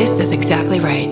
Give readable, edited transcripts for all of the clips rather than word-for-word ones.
This is exactly right.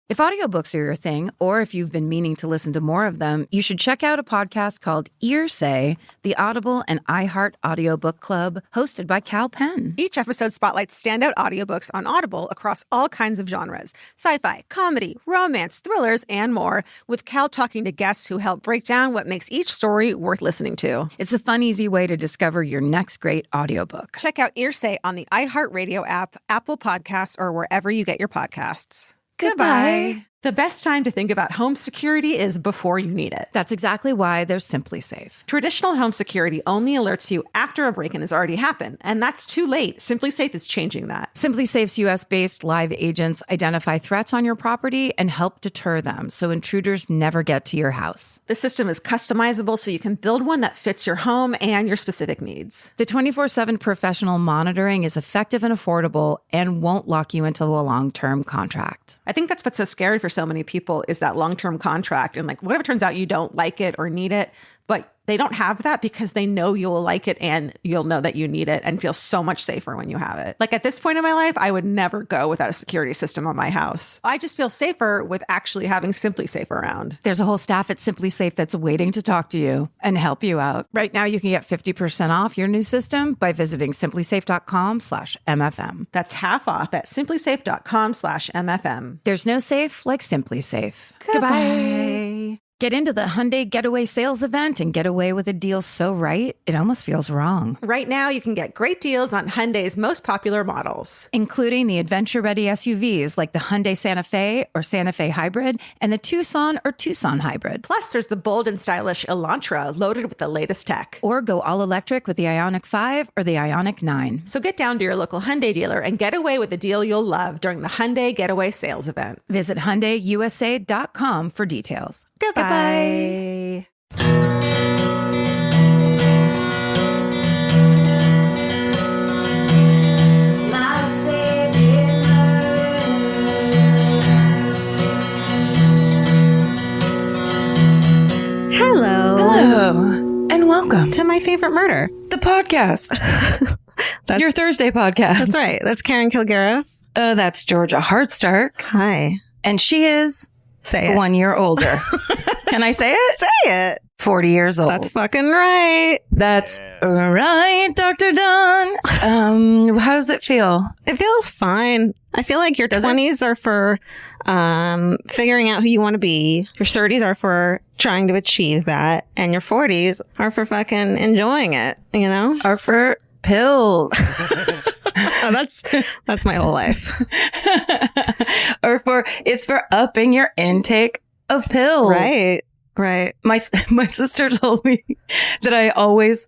If audiobooks are your thing, or if you've been meaning to listen to more of them, you should check out a podcast called Ear Say, the Audible and iHeart Audiobook Club, hosted by Cal Penn. Each episode spotlights standout audiobooks on Audible across all kinds of genres. Sci-fi, comedy, romance, thrillers, and more, with Cal talking to guests who help break down what makes each story worth listening to. It's a fun, easy way to discover your next great audiobook. Check out Ear Say on the iHeartRadio app, Apple Podcasts, or wherever you get your podcasts. Goodbye. The best time to think about home security is before you need it. That's exactly why there's Simply Safe. Traditional home security only alerts you after a break-in has already happened, and that's too late. Simply Safe is changing that. Simply Safe's U.S.-based live agents identify threats on your property and help deter them so intruders never get to your house. The system is customizable so you can build one that fits your home and your specific needs. The 24/7 professional monitoring is effective and affordable and won't lock you into a long-term contract. I think that's what's so scary for so many people is that long-term contract. And like, what if it turns out you don't like it or need it, but they don't have that because they know you'll like it and you'll know that you need it and feel so much safer when you have it. Like at this point in my life, I would never go without a security system on my house. I just feel safer with actually having Simply Safe around. There's a whole staff at Simply Safe that's waiting to talk to you and help you out. Right now, you can get 50% off your new system by visiting simplysafe.com/MFM. That's half off at simplysafe.com/MFM. There's no safe like Simply Safe. Goodbye. Get into the Hyundai Getaway Sales Event and get away with a deal so right, it almost feels wrong. Right now, you can get great deals on Hyundai's most popular models, including the adventure-ready SUVs like the Hyundai Santa Fe or Santa Fe Hybrid and the Tucson or Tucson Hybrid. Plus, there's the bold and stylish Elantra loaded with the latest tech. Or go all-electric with the Ioniq 5 or the Ioniq 9. So get down to your local Hyundai dealer and get away with a deal you'll love during the Hyundai Getaway Sales Event. Visit HyundaiUSA.com for details. Goodbye. Hello, and welcome to My Favorite Murder, the podcast. That's your Thursday podcast. That's right. That's Karen Kilgara. That's Georgia Hartstark. Hi. And she is Say it. 1 year older. Can I say it? Say it. 40 years old. That's fucking right. That's right, Dr. Don. How does it feel? It feels fine. I feel like your 20s are for figuring out who you want to be. Your 30s are for trying to achieve that. And your 40s are for fucking enjoying it, you know? Are for pills. Oh, that's my whole life. It's for upping your intake of pills. Right. Right. My sister told me that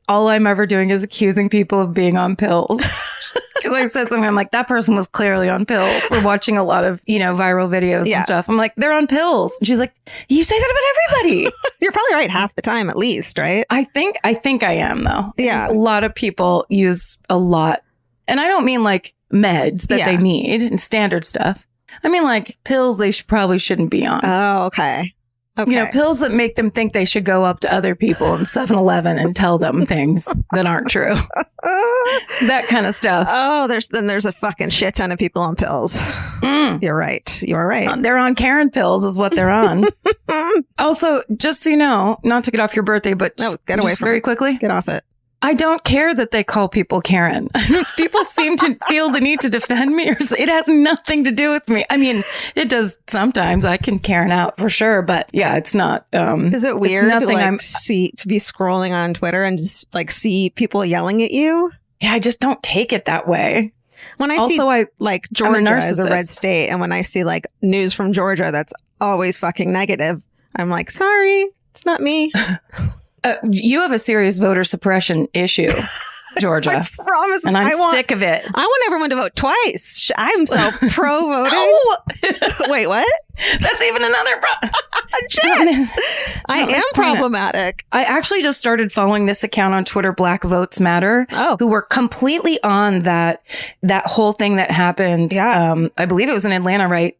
all I'm ever doing is accusing people of being on pills. Because I said something, I'm like, that person was clearly on pills. We're watching a lot of, viral videos and stuff. I'm like, they're on pills. And she's like, you say that about everybody. You're probably right half the time at least, right? I think I am, though. Yeah. A lot of people use a lot. And I don't mean like meds that they need and standard stuff. I mean like pills they probably shouldn't be on. Oh, okay. Okay. Pills that make them think they should go up to other people in 7-Eleven and tell them things that aren't true. That kind of stuff. Oh, there's a fucking shit ton of people on pills. You're right. You're right. They're on Karen pills is what they're on. Also, just so you know, not to get off your birthday, but get away from very it. Quickly. Get off it. I don't care that they call people Karen. People seem to feel the need to defend me. It has nothing to do with me. I mean, it does sometimes. I can Karen out for sure, but yeah, it's not. Is it weird to be scrolling on Twitter and just like see people yelling at you? Yeah, I just don't take it that way. When I see like Georgia as a red state, and when I see like news from Georgia that's always fucking negative, I'm like, sorry, it's not me. You have a serious voter suppression issue, Georgia. I promise. And I'm sick of it. I want everyone to vote twice. I'm so pro-voting. Oh! Wait, what? That's even another problem. I am problematic. I actually just started following this account on Twitter, Black Votes Matter, who were completely on that whole thing that happened. Yeah. I believe it was in Atlanta, right?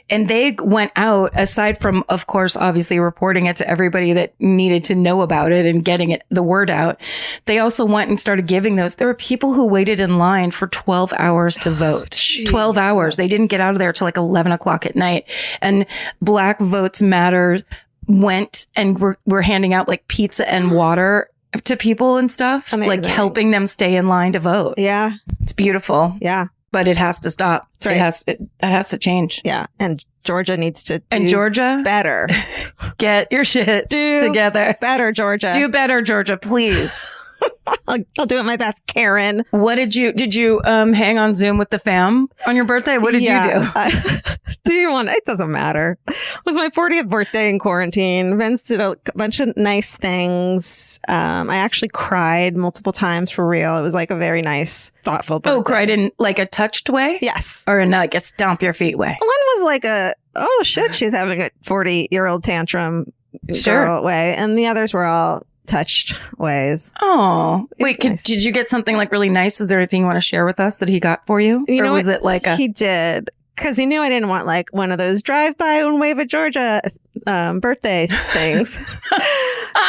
And they went out, aside from, of course, obviously reporting it to everybody that needed to know about it and getting the word out. They also went and started giving those. There were people who waited in line for 12 hours to vote. Jeez. 12 hours. They didn't get out of there till like 11 o'clock at night. And Black Votes Matter went and were handing out like pizza and water to people and stuff. Amazing. Like helping them stay in line to vote. Yeah. It's beautiful. Yeah. But it has to stop. That's right. That has to change. Yeah. And Georgia needs to do Georgia, better. Get your shit together. Better, Georgia. Do better, Georgia, please. I'll do it my best, Karen. What did you hang on Zoom with the fam on your birthday? What did you do? It doesn't matter. It was my 40th birthday in quarantine. Vince did a bunch of nice things. I actually cried multiple times for real. It was like a very nice, thoughtful birthday. Oh, cried in like a touched way? Yes. Or in like a stomp your feet way? One was like oh shit, she's having a 40-year-old tantrum girl way. And the others were all touched ways. Oh, wait, nice. Did you get something like really nice? Is there anything you want to share with us that he got for you? Or was it like he did, because he knew I didn't want like one of those drive by and wave at Georgia birthday things.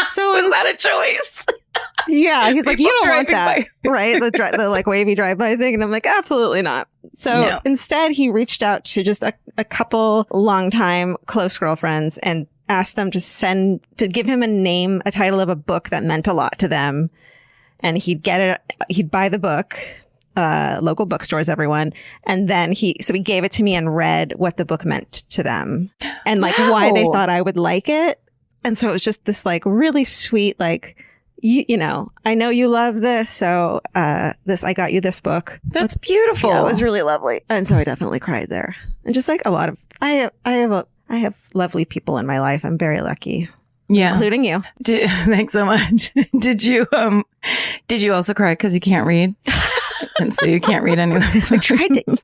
So was that a choice? Yeah, he's like, you don't want that, by. Right? The like wavy drive by thing, and I'm like, absolutely not. So instead, he reached out to just a couple longtime close girlfriends and asked them to give him a title of a book that meant a lot to them. And he'd buy the book, local bookstores, everyone. And then he gave it to me and read what the book meant to them and like why they thought I would like it. And so it was just this like really sweet, like, you know, I know you love this. So, I got you this book. That's beautiful. Yeah, it was really lovely. And so I definitely cried there. And just like a lot of, I have lovely people in my life. I'm very lucky. Yeah. Including you. Thanks so much. Did you also cry because you can't read? And so you can't read anything.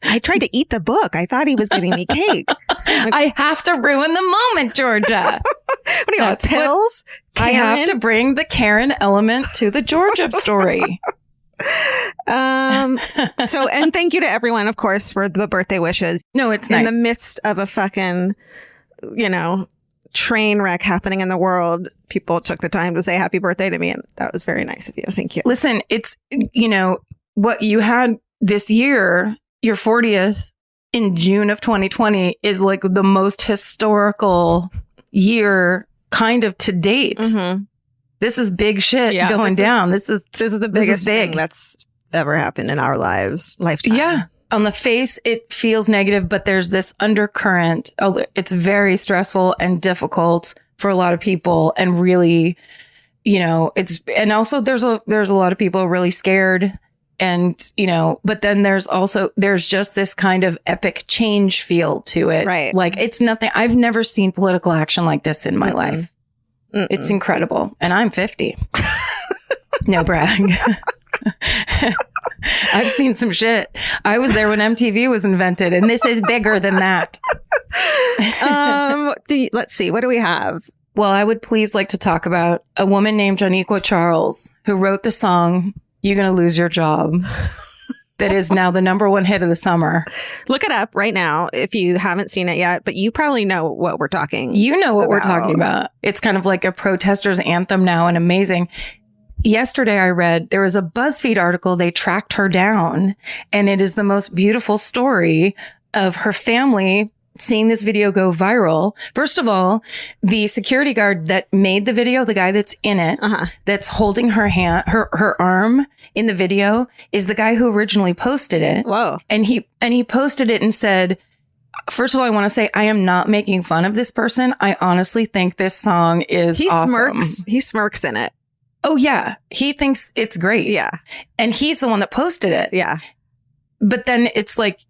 I tried to eat the book. I thought he was getting me cake. I have to ruin the moment, Georgia. What do you want, pills? I have to bring the Karen element to the Georgia story. And thank you to everyone, of course, for the birthday wishes. No, it's in nice. the midst of a fucking, train wreck happening in the world. People took the time to say happy birthday to me, and that was very nice of you. Thank you. Listen, it's what you had this year, your 40th in June of 2020, is like the most historical year kind of to date. Mm-hmm. This is big shit going down. This is the biggest thing that's ever happened in our lifetime. Yeah. On the face, it feels negative, but there's this undercurrent. It's very stressful and difficult for a lot of people, and really, and also there's a lot of people really scared, and but then there's just this kind of epic change feel to it. Right. Like it's nothing. I've never seen political action like this in my life. It's incredible. And I'm 50. No brag. I've seen some shit. I was there when MTV was invented, and this is bigger than that. Let's see. What do we have? Well, I would please like to talk about a woman named Janiqua Charles, who wrote the song "You're Gonna Lose Your Job," that is now the #1 hit of the summer. Look it up right now if you haven't seen it yet, but you probably know what we're talking. You know what we're talking about. It's kind of like a protester's anthem now, and amazing. Yesterday I read there was a BuzzFeed article. They tracked her down, and it is the most beautiful story of her family seeing this video go viral. First of all, the security guard that made the video, the guy that's in it, that's holding her hand, her arm in the video, is the guy who originally posted it. Whoa. And he posted it and said, first of all, I want to say I am not making fun of this person. I honestly think this song is awesome. He smirks in it. Oh, yeah. He thinks it's great. Yeah. And he's the one that posted it. Yeah. But then it's like,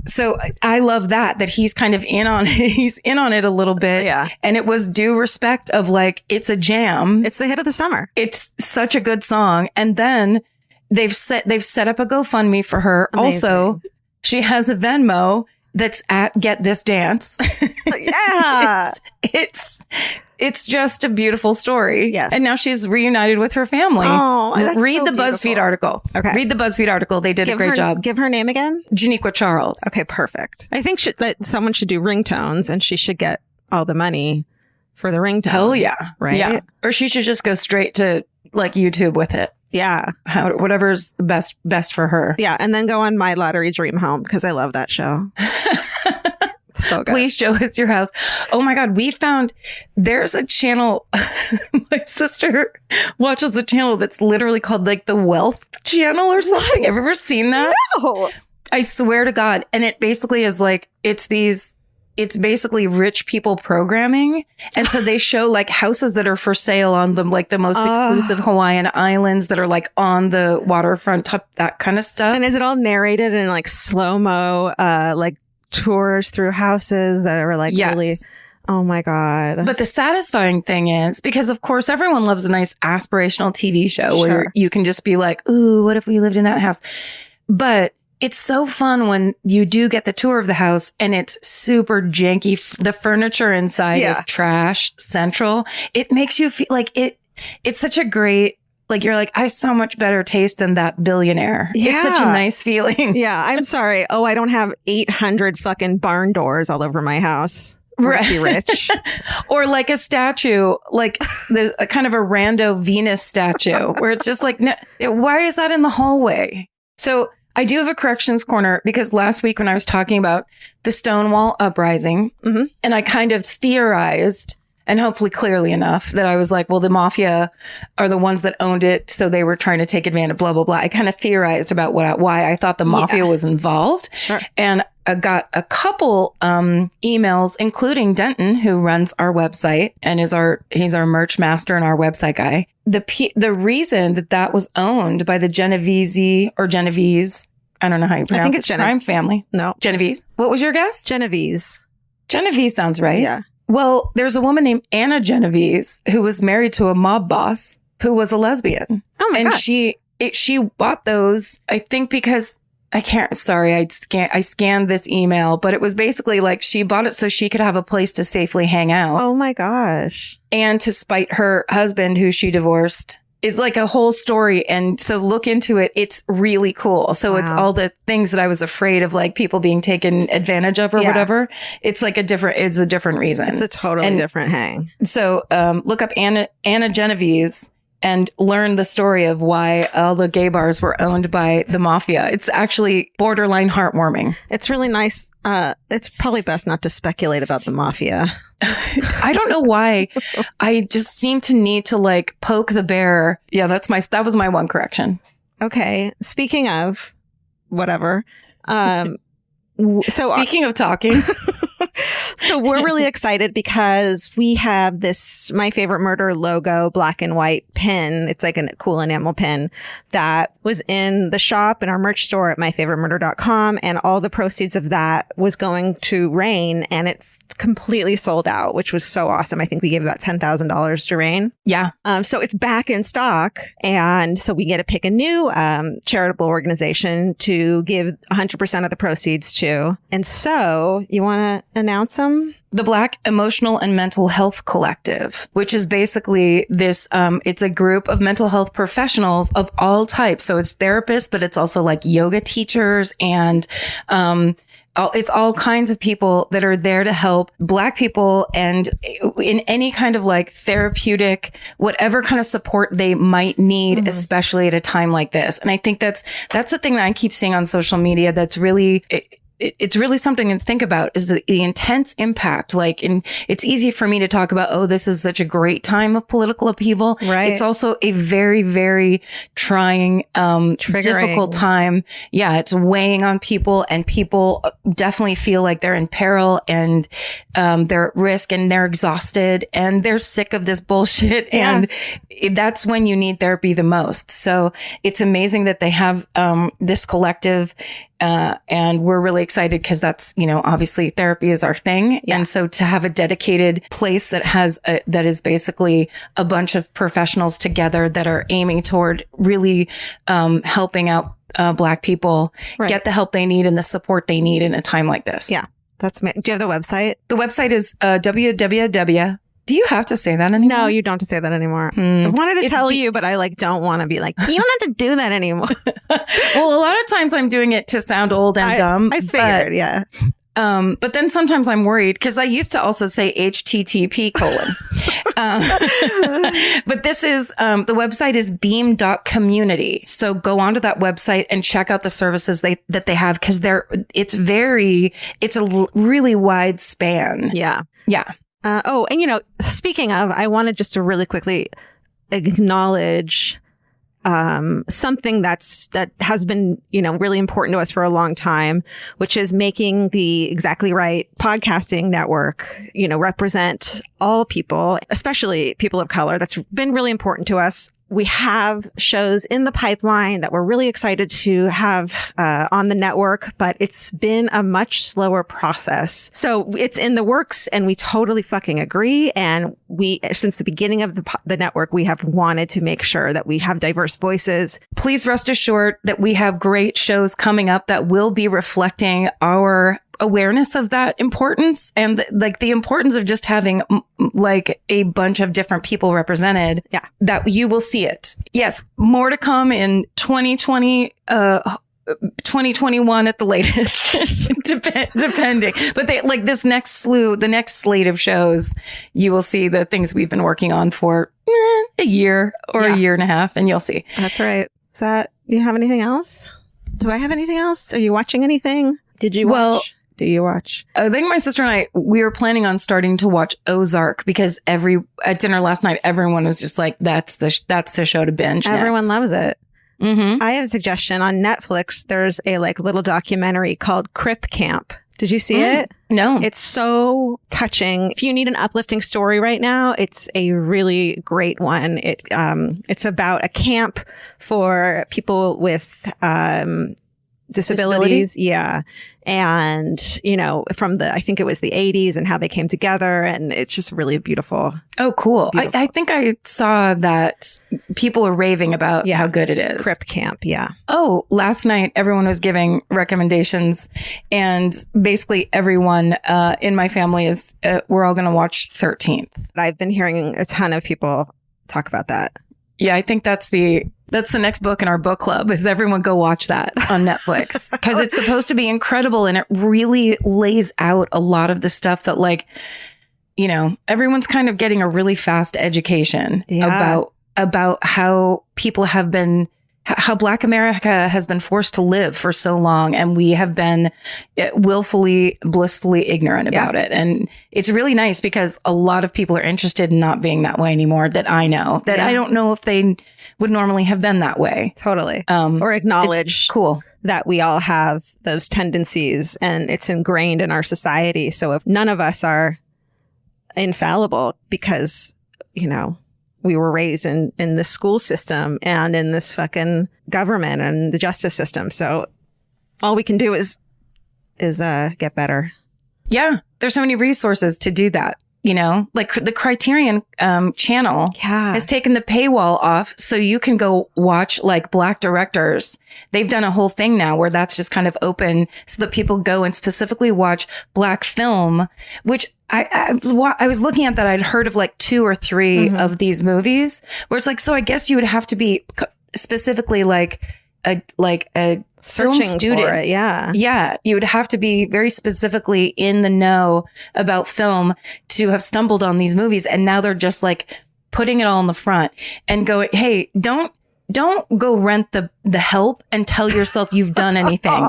so I love that he's kind of in on it. He's in on it a little bit. Yeah. And it was due respect of like, it's a jam. It's the hit of the summer. It's such a good song. And then they've set up a GoFundMe for her. Amazing. Also, she has a Venmo that's at Get This Dance. Yeah. It's just a beautiful story. Yes. And now she's reunited with her family. Oh, that's Read so the BuzzFeed article. Okay. Read the BuzzFeed article. They did a great job. Give her name again? Janiqua Charles. Okay, perfect. I think that someone should do ringtones, and she should get all the money for the ringtone. Hell yeah. Right? Yeah. Or she should just go straight to like YouTube with it. Yeah. Whatever's best for her. Yeah. And then go on My Lottery Dream Home because I love that show. So good. Please show us your house. Oh my God. We found there's a channel. My sister watches a channel that's literally called like the Wealth Channel or something. What? Have you ever seen that? No. I swear to God. And it basically is like, it's basically rich people programming. And so they show like houses that are for sale on the like the most exclusive Hawaiian islands that are like on the waterfront, that kind of stuff. And is it all narrated in like slow-mo, like tours through houses that are like really, oh my God. But the satisfying thing is, because of course everyone loves a nice aspirational TV show where you can just be like, ooh, what if we lived in that house? But it's so fun when you do get the tour of the house and it's super janky. The furniture inside is trash central. It makes you feel like it's such a great, like, you're like, I have so much better taste than that billionaire. Yeah. It's such a nice feeling. Yeah. I'm sorry. Oh, I don't have 800 fucking barn doors all over my house. Right. Be rich. Or like a statue, like there's a kind of a rando Venus statue where it's just like, no, why is that in the hallway? So I do have a corrections corner because last week when I was talking about the Stonewall Uprising, and I kind of theorized, and hopefully clearly enough, that I was like, well, the mafia are the ones that owned it, so they were trying to take advantage, blah, blah, blah. I kind of theorized about why I thought the mafia was involved. Sure. And I got a couple emails, including Denton, who runs our website and he's our merch master and our website guy. The reason that was owned by the Genovese, I don't know how you pronounce it. I think it's crime family. No. Genovese. What was your guess? Genovese sounds right. Yeah. Well, there's a woman named Anna Genovese who was married to a mob boss who was a lesbian. Oh my God. And she bought those, I think, because I scanned this email, but it was basically like she bought it so she could have a place to safely hang out. Oh my gosh. And to spite her husband, who she divorced. It's like a whole story. And so look into it. It's really cool. So it's all the things that I was afraid of, like people being taken advantage of or whatever. It's like it's a different reason. It's a totally different hang. So look up Anna Genovese and learn the story of why all the gay bars were owned by the mafia. It's actually borderline heartwarming. It's really nice. It's probably best not to speculate about the mafia. I don't know why. I just seem to need to like poke the bear. Yeah, that was my one correction. Okay. Speaking of whatever. Speaking of talking. So we're really excited because we have this My Favorite Murder logo black and white pin. It's like a cool enamel pin that was in the shop in our merch store at myfavoritemurder.com. And all the proceeds of that was going to Rain, and it completely sold out, which was so awesome. I think we gave about $10,000 to Rain. Yeah. So it's back in stock. And so we get to pick a new charitable organization to give 100% of the proceeds to. And so you want to announce them? The Black Emotional and Mental Health Collective, which is basically this, it's a group of mental health professionals of all types. So it's therapists, but it's also like yoga teachers and, it's all kinds of people that are there to help Black people and in any kind of like therapeutic, whatever kind of support they might need, especially at a time like this. And I think that's the thing that I keep seeing on social media that's really, it's really something to think about, is the intense impact. Like, and it's easy for me to talk about, oh, this is such a great time of political upheaval. Right. It's also a very, very trying, difficult time. Yeah. It's weighing on people, and people definitely feel like they're in peril and, they're at risk and they're exhausted and they're sick of this bullshit. Yeah. And that's when you need therapy the most. So it's amazing that they have, this collective. And we're really excited because that's, obviously therapy is our thing. Yeah. And so to have a dedicated place that is basically a bunch of professionals together that are aiming toward really helping out Black people get the help they need and the support they need in a time like this. Yeah. Do you have the website? The website is www. Do you have to say that anymore? No, you don't have to say that anymore. I wanted to tell you, but I don't want to be like, you don't have to do that anymore. Well, a lot of times I'm doing it to sound old and dumb. I figured, yeah. But then sometimes I'm worried because I used to also say HTTP : but this is, the website is beam.community. So go onto that website and check out the services that they have, because it's a really wide span. Yeah. Yeah. And speaking of, I wanted just to really quickly acknowledge something that has been, really important to us for a long time, which is making the Exactly Right podcasting network, represent all people, especially people of color. That's been really important to us. We have shows in the pipeline that we're really excited to have on the network, but it's been a much slower process. So it's in the works, and we totally fucking agree. And since the beginning of the network, we have wanted to make sure that we have diverse voices. Please rest assured that we have great shows coming up that will be reflecting our awareness of that importance, and the importance of just having a bunch of different people represented. Yeah. That you will see it. Yes. More to come in 2020, 2021 at the latest, depending. But the next slate of shows, you will see the things we've been working on for a year or a year and a half, and you'll see. That's right. Do you have anything else? Do I have anything else? Are you watching anything? Did you watch? Do you watch? I think my sister and I, we were planning on starting to watch Ozark, because at dinner last night, everyone was just like, that's the show to binge. Everyone next. loves it. Mm-hmm. I have a suggestion on Netflix. There's a little documentary called Crip Camp. Did you see it? No. It's so touching. If you need an uplifting story right now, it's a really great one. It's about a camp for people with disabilities. Yeah. And, from I think it was the 80s, and how they came together. And it's just really beautiful. Oh, cool. Beautiful. I think I saw that people are raving about how good it is. Crip Camp. Yeah. Oh, last night, everyone was giving recommendations, and basically everyone in my family is, we're all going to watch 13th. I've been hearing a ton of people talk about that. Yeah, I think that's the next book in our book club, is everyone go watch that on Netflix, because it's supposed to be incredible, and it really lays out a lot of the stuff that everyone's kind of getting a really fast education about how people have been, how Black America has been forced to live for so long, and we have been willfully, blissfully ignorant about it. And it's really nice, because a lot of people are interested in not being that way anymore, that I know, that I don't know if they would normally have been that way. Totally. Or acknowledge that we all have those tendencies, and it's ingrained in our society. So if none of us are infallible, because, we were raised in the school system and in this fucking government and the justice system. So all we can do is get better. Yeah. There's so many resources to do that. The Criterion channel has taken the paywall off, so you can go watch Black directors. They've done a whole thing now where that's just kind of open, so that people go and specifically watch Black film, which I was looking at that. I'd heard of 2 or 3 of these movies, where it's so I guess you would have to be specifically a film student. For it, yeah. Yeah. You would have to be very specifically in the know about film to have stumbled on these movies. And now they're just putting it all in the front and going, hey, don't go rent the Help and tell yourself you've done anything.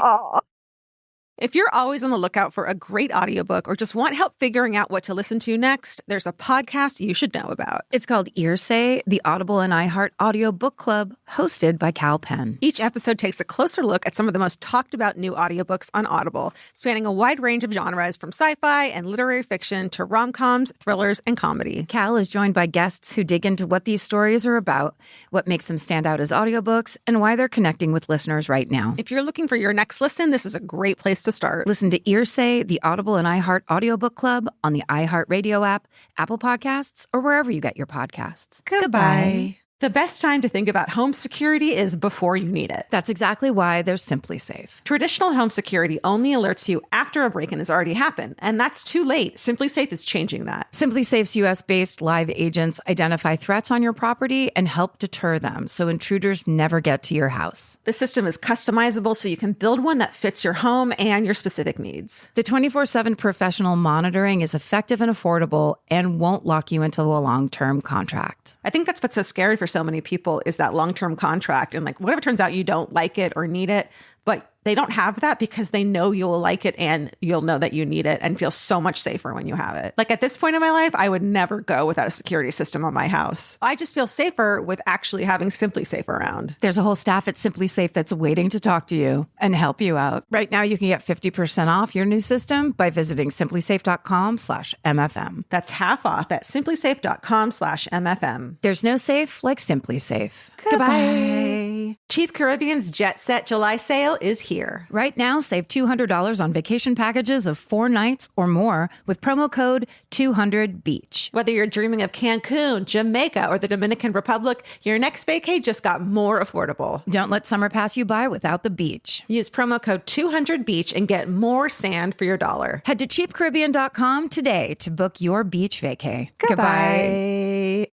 If you're always on the lookout for a great audiobook, or just want help figuring out what to listen to next, there's a podcast you should know about. It's called Earsay, the Audible and iHeart Audio Book Club, hosted by Cal Penn. Each episode takes a closer look at some of the most talked about new audiobooks on Audible, spanning a wide range of genres, from sci-fi and literary fiction to rom-coms, thrillers, and comedy. Cal is joined by guests who dig into what these stories are about, what makes them stand out as audiobooks, and why they're connecting with listeners right now. If you're looking for your next listen, this is a great place to start. Listen to Earsay, the Audible and iHeart Audiobook Club on the iHeart Radio app, Apple Podcasts, or wherever you get your podcasts. Goodbye. The best time to think about home security is before you need it. That's exactly why there's Simply Safe. Traditional home security only alerts you after a break-in has already happened, and that's too late. Simply Safe is changing that. Simply Safe's US-based live agents identify threats on your property and help deter them so intruders never get to your house. The system is customizable so you can build one that fits your home and your specific needs. The 24/7 professional monitoring is effective and affordable and won't lock you into a long-term contract. I think that's what's so scary for so many people is that long-term contract. And like, whatever turns out you don't like it or need it, but they don't have that because they know you'll like it and you'll know that you need it and feel so much safer when you have it. Like at this point in my life, I would never go without a security system on my house. I just feel safer with actually having Simply Safe around. There's a whole staff at Simply Safe that's waiting to talk to you and help you out. Right now, you can get 50% off your new system by visiting simplysafe.com/MFM. That's half off at simplysafe.com/MFM. There's no safe like Simply Safe. Goodbye. Cheap Caribbean's Jet Set July sale is here. Right now, save $200 on vacation packages of 4 nights or more with promo code 200BEACH. Whether you're dreaming of Cancun, Jamaica, or the Dominican Republic, your next vacay just got more affordable. Don't let summer pass you by without the beach. Use promo code 200BEACH and get more sand for your dollar. Head to cheapcaribbean.com today to book your beach vacay. Goodbye.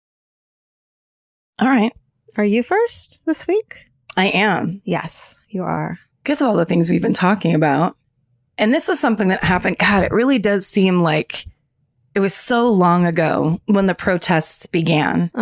All right. Are you first this week? I am. Yes, you are. Because of all the things we've been talking about. And this was something that happened. God, it really does seem like it was so long ago when the protests began.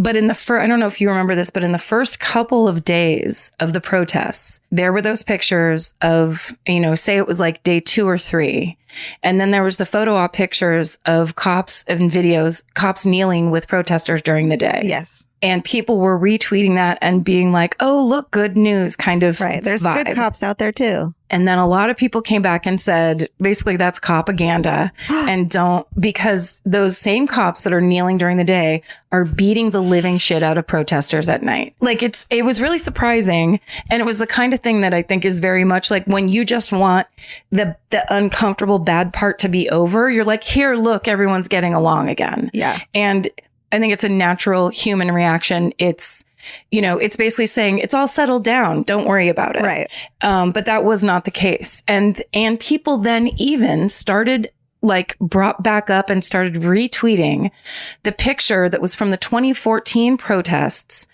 But in the I don't know if you remember this, but in the first couple of days of the protests, there were those pictures of, say it was like day 2 or 3. And then there was the photo op pictures of cops and videos, cops kneeling with protesters during the day. Yes. And people were retweeting that and being like, oh, look, good news kind of Right. There's vibe. good cops out there too. And then a lot of people came back and said, basically, that's propaganda. And because those same cops that are kneeling during the day are beating the living shit out of protesters at night. Like it was really surprising. And it was the kind of thing that I think is very much like when you just want the uncomfortable bad part to be over, you're like, here, look, everyone's getting along again. Yeah. And I think it's a natural human reaction. It's basically saying it's all settled down. Don't worry about it. Right. But that was not the case. And people then even started brought back up and started retweeting the picture that was from the 2014 protests,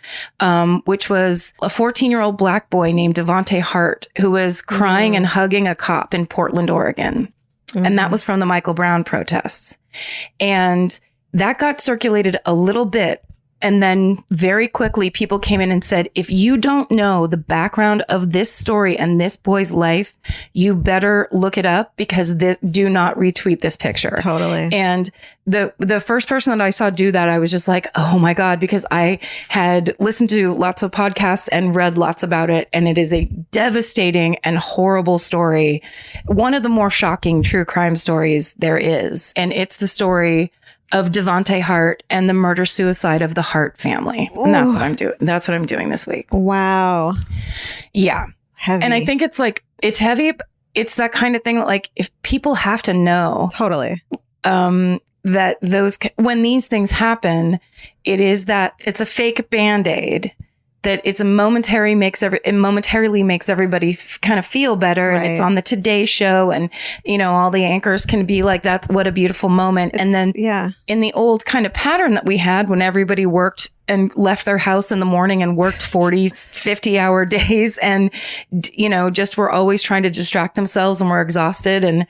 which was a 14-year-old black boy named Devonte Hart, who was crying and hugging a cop in Portland, Oregon. And that was from the Michael Brown protests. And that got circulated a little bit. And then very quickly, people came in and said, if you don't know the background of this story and this boy's life, you better look it up because do not retweet this picture. Totally. And the first person that I saw do that, I was just like, oh my God, because I had listened to lots of podcasts and read lots about it. And it is a devastating and horrible story. One of the more shocking true crime stories there is. And it's the story of Devonte Hart and the murder-suicide of the Hart family. Ooh. And that's what I'm doing. That's what I'm doing this week. Wow. Yeah. Heavy. And I think it's heavy. It's that kind of thing that if people have to know. Totally. That when these things happen, it's a fake Band-Aid. That it momentarily makes everybody kind of feel better. Right. And it's on the Today Show and, all the anchors can be like, that's what a beautiful moment. And then in the old kind of pattern that we had when everybody worked and left their house in the morning and worked 40, 50 hour days and, just were always trying to distract themselves and were exhausted and,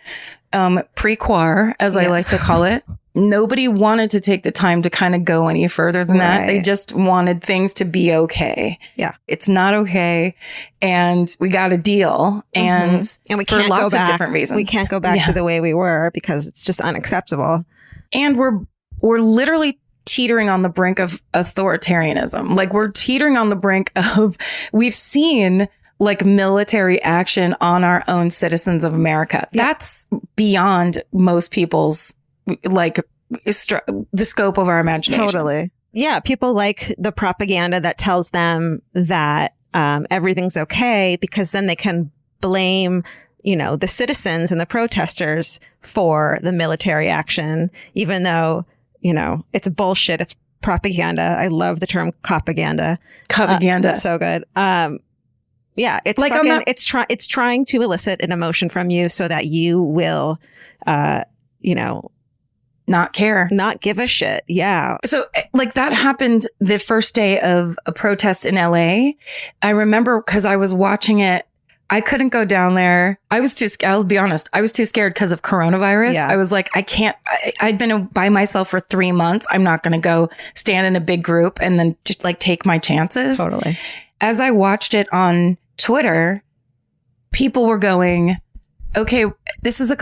pre-quar, as I like to call it. Nobody wanted to take the time to kind of go any further than that. They just wanted things to be okay. Yeah. It's not okay. And we got a deal. And we for can't lots go back. of different reasons. We can't go back to the way we were because it's just unacceptable. And we're literally teetering on the brink of authoritarianism. Like we're teetering on the brink of, we've seen military action on our own citizens of America. Yeah. That's beyond most people's the scope of our imagination. Totally. Yeah. People like the propaganda that tells them that everything's okay because then they can blame, the citizens and the protesters for the military action, even though, it's bullshit. It's propaganda. I love the term propaganda. Propaganda. So good. Yeah, it's Like, fucking, it's trying to elicit an emotion from you so that you will, not care. not give a shit. Yeah. So like that happened the first day of a protest in LA. I remember because I was watching it. I couldn't go down there. I was too scared. I'll be honest. I was too scared because of coronavirus. Yeah. I was like, I can't. I'd been by myself for 3 months. I'm not going to go stand in a big group and then just like take my chances. Totally. As I watched it on Twitter, people were going, okay, this is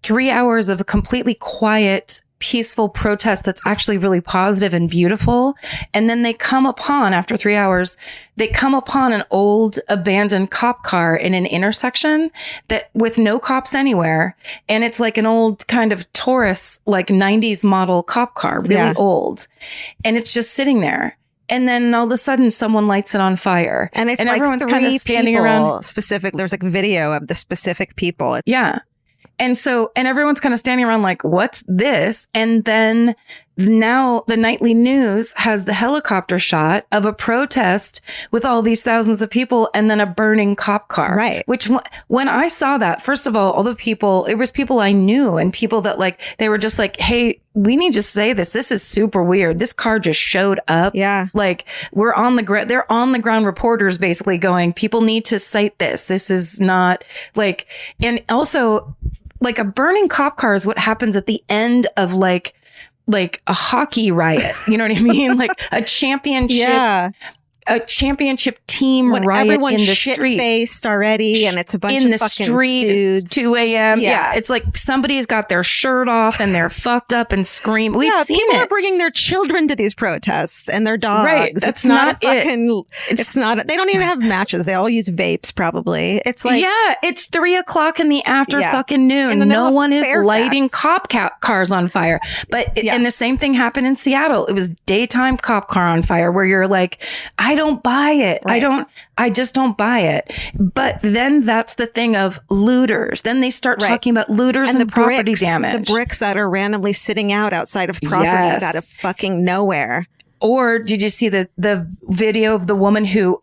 3 hours of a completely quiet, peaceful protest that's actually really positive and beautiful. And then they come upon, after 3 hours, they come upon an old abandoned cop car in an intersection that with no cops anywhere. And it's like an old kind of Taurus, like 90s model cop car, really old. And it's just sitting there. And then all of a sudden someone lights it on fire. And it's like everyone's kind of standing people around. Specific. There's like video of the specific people. Yeah. And everyone's kind of standing around like, what's this? And then now the nightly news has the helicopter shot of a protest with all these thousands of people and then a burning cop car. Right. Which when I saw that, first of all the people, it was people I knew and people that like, they were just like, hey, we need to say this. This is super weird. This car just showed up. Yeah. Like we're on the ground. They're on the ground reporters basically going, people need to cite this. This is not like, and also like a burning cop car is what happens at the end of like a hockey riot. You know what I mean? Like a championship. Yeah. A championship team When riot everyone's in the street. shit-faced already and it's a bunch in of the fucking street, dudes. It's 2 a.m. Yeah. Yeah. It's like somebody's got their shirt off and they're fucked up and scream. We've seen people it. are bringing their children to these protests and their dogs. Right. It's That's not, not a it. fucking, it's not, they don't even have matches. They all use vapes probably. It's like, yeah, it's 3 o'clock in the after Yeah. fucking noon. In the middle No of one is Fairfax. lighting cars on fire. But Yeah. and the same thing happened in Seattle. It was daytime cop car on fire where you're like, I don't buy it. Right. I just don't buy it. But then that's the thing of looters. Then they start Right. talking about looters and the property bricks, damage. The bricks that are randomly sitting outside of properties Yes. out of fucking nowhere. Or did you see the video of the woman who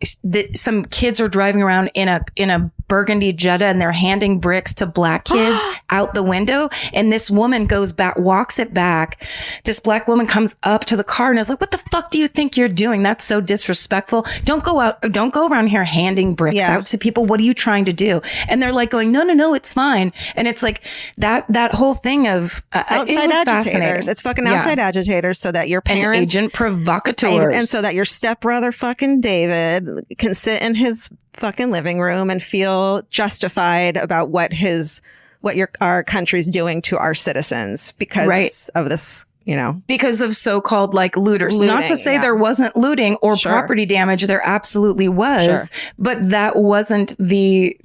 some kids are driving around in a burgundy Jetta and they're handing bricks to black kids out the window, and this woman goes back, walks it back. This black woman comes up to the car and is like, "What the fuck do you think you're doing? That's so disrespectful. Don't go around here handing bricks out to people. What are you trying to do?" And they're like going, "No, it's fine." And it's like that whole thing of Outside it was agitators. fascinating. It's fucking outside agitators so that your and parents agent provocateurs. and so that your stepbrother fucking David can sit in his fucking living room and feel justified about what our country's doing to our citizens because of this, because of so-called like looters. Looting, Not to say yeah. there wasn't looting or Sure. property damage. There absolutely was, but that wasn't the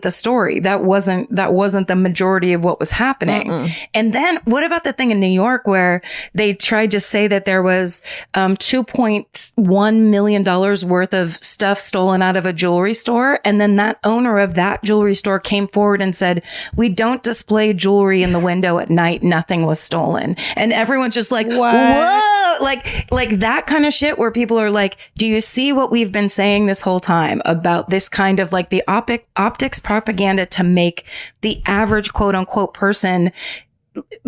story. That wasn't the majority of what was happening. And then what about the thing in New York where they tried to say that there was $2.1 million worth of stuff stolen out of a jewelry store. And then that owner of that jewelry store came forward and said, "We don't display jewelry in the window at night. Nothing was stolen." And everyone's just like, What? whoa, like that kind of shit where people are like, do you see what we've been saying this whole time about this kind of like the optics propaganda to make the average quote unquote person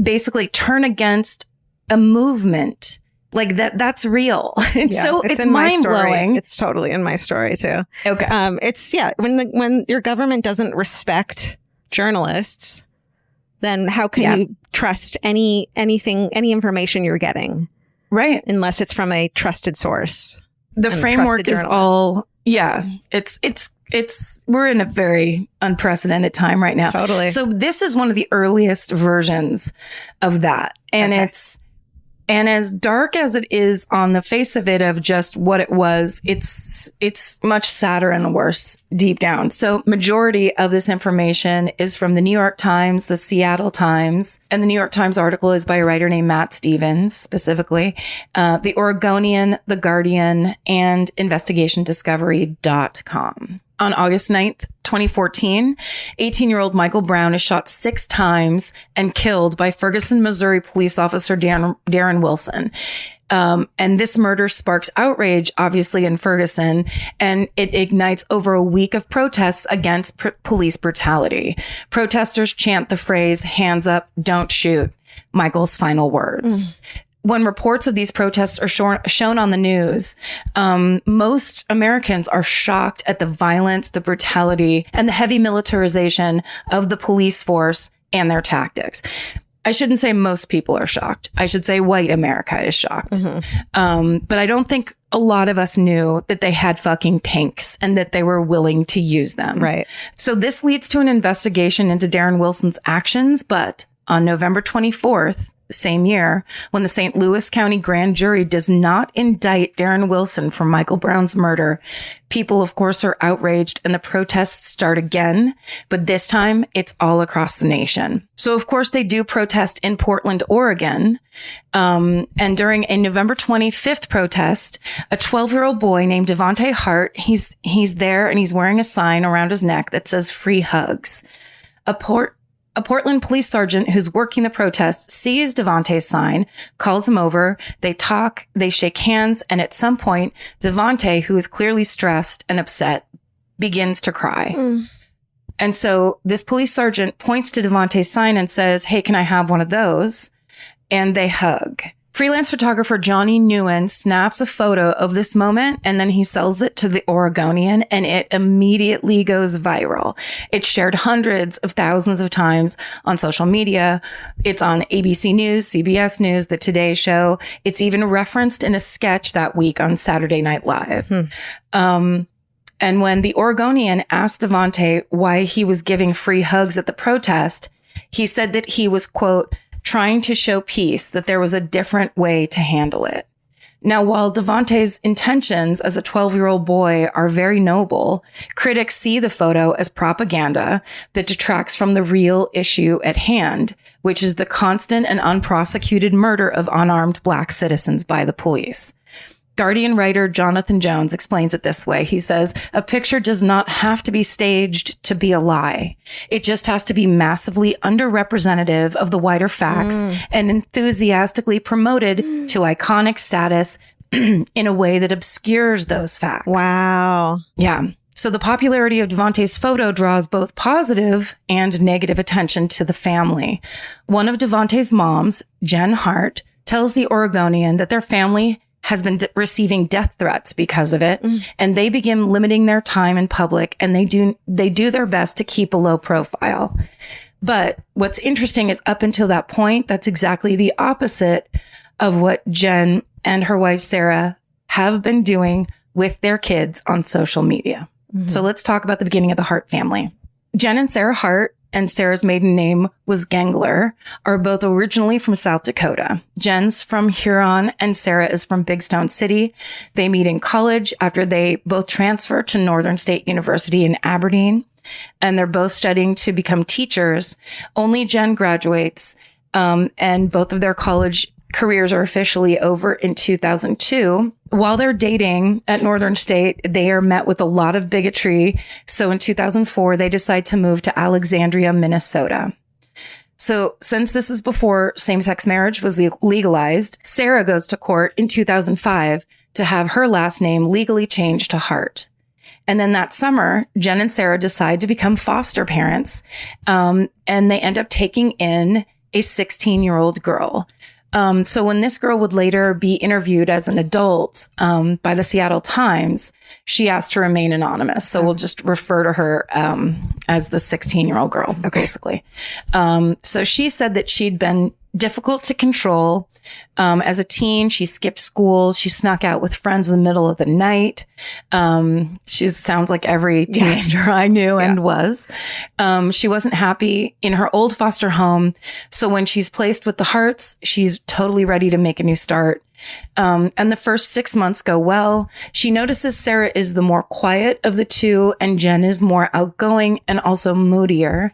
basically turn against a movement like that's real. It's in my mind story. blowing. It's totally in my story too. Okay. When your government doesn't respect journalists, then how can you trust any information you're getting? Right. Unless it's from a trusted source. The and framework trusted is all, we're in a very unprecedented time right now. Totally. So this is one of the earliest versions of that. And and as dark as it is on the face of it of just what it was, it's much sadder and worse deep down. So majority of this information is from the New York Times, the Seattle Times, and the New York Times article is by a writer named Matt Stevens, specifically, the Oregonian, the Guardian, and investigationdiscovery.com. On August 9th, 2014, 18-year-old Michael Brown is shot 6 times and killed by Ferguson, Missouri police officer Darren Wilson. And this murder sparks outrage, obviously, in Ferguson, and it ignites over a week of protests against police brutality. Protesters chant the phrase, "Hands up, don't shoot," Michael's final words. When reports of these protests are shown on the news, most Americans are shocked at the violence, the brutality, and the heavy militarization of the police force and their tactics. I shouldn't say most people are shocked. I should say white America is shocked. But I don't think a lot of us knew that they had fucking tanks and that they were willing to use them. Right. So this leads to an investigation into Darren Wilson's actions. But on November 24th, same year, when the St. Louis County grand jury does not indict Darren Wilson for Michael Brown's murder, people, of course, are outraged and the protests start again. But this time, it's all across the nation. So, of course, they do protest in Portland, Oregon. And during a November 25th protest, a 12-year-old boy named Devontae Hart, he's there and he's wearing a sign around his neck that says "Free Hugs." A Portland police sergeant who's working the protests sees Devontae's sign, calls him over, they talk, they shake hands, and at some point, Devontae, who is clearly stressed and upset, begins to cry. And so this police sergeant points to Devontae's sign and says, "Hey, can I have one of those?" And they hug. Freelance photographer Johnny Newen snaps a photo of this moment and then he sells it to the Oregonian and it immediately goes viral. It's shared hundreds of thousands of times on social media. It's on ABC News, CBS News, The Today Show. It's even referenced in a sketch that week on Saturday Night Live. And when the Oregonian asked Devontae why he was giving free hugs at the protest, he said that he was, quote, trying to show peace, that there was a different way to handle it. Now, while Devontae's intentions as a 12-year-old boy are very noble, critics see the photo as propaganda that detracts from the real issue at hand, which is the constant and unprosecuted murder of unarmed Black citizens by the police. Guardian writer Jonathan Jones explains it this way. He says, "A picture does not have to be staged to be a lie. It just has to be massively underrepresentative of the wider facts and enthusiastically promoted to iconic status in a way that obscures those facts." Wow. Yeah. So the popularity of Devontae's photo draws both positive and negative attention to the family. One of Devontae's moms, Jen Hart, tells the Oregonian that their family has been receiving death threats because of it. And they begin limiting their time in public and they do their best to keep a low profile. But what's interesting is up until that point, that's exactly the opposite of what Jen and her wife, Sarah, have been doing with their kids on social media. So let's talk about the beginning of the Hart family. Jen and Sarah Hart, and Sarah's maiden name was Gengler, are both originally from South Dakota. Jen's from Huron and Sarah is from Big Stone City. They meet in college after they both transfer to Northern State University in Aberdeen, and they're both studying to become teachers. Only Jen graduates, and both of their college careers are officially over in 2002. While they're dating at Northern State, they are met with a lot of bigotry. So in 2004, they decide to move to Alexandria, Minnesota. So since this is before same-sex marriage was legalized, Sarah goes to court in 2005 to have her last name legally changed to Hart. And then that summer, Jen and Sarah decide to become foster parents, and they end up taking in a 16-year-old girl. So when this girl would later be interviewed as an adult by the Seattle Times, she asked to remain anonymous. So we'll just refer to her as the 16-year-old girl, basically. So she said that she'd been difficult to control. As a teen, she skipped school. She snuck out with friends in the middle of the night. She sounds like every teenager I knew and was. She wasn't happy in her old foster home. So when she's placed with the Harts, she's totally ready to make a new start. And the first 6 months go well. She notices Sarah is the more quiet of the two and Jen is more outgoing and also moodier.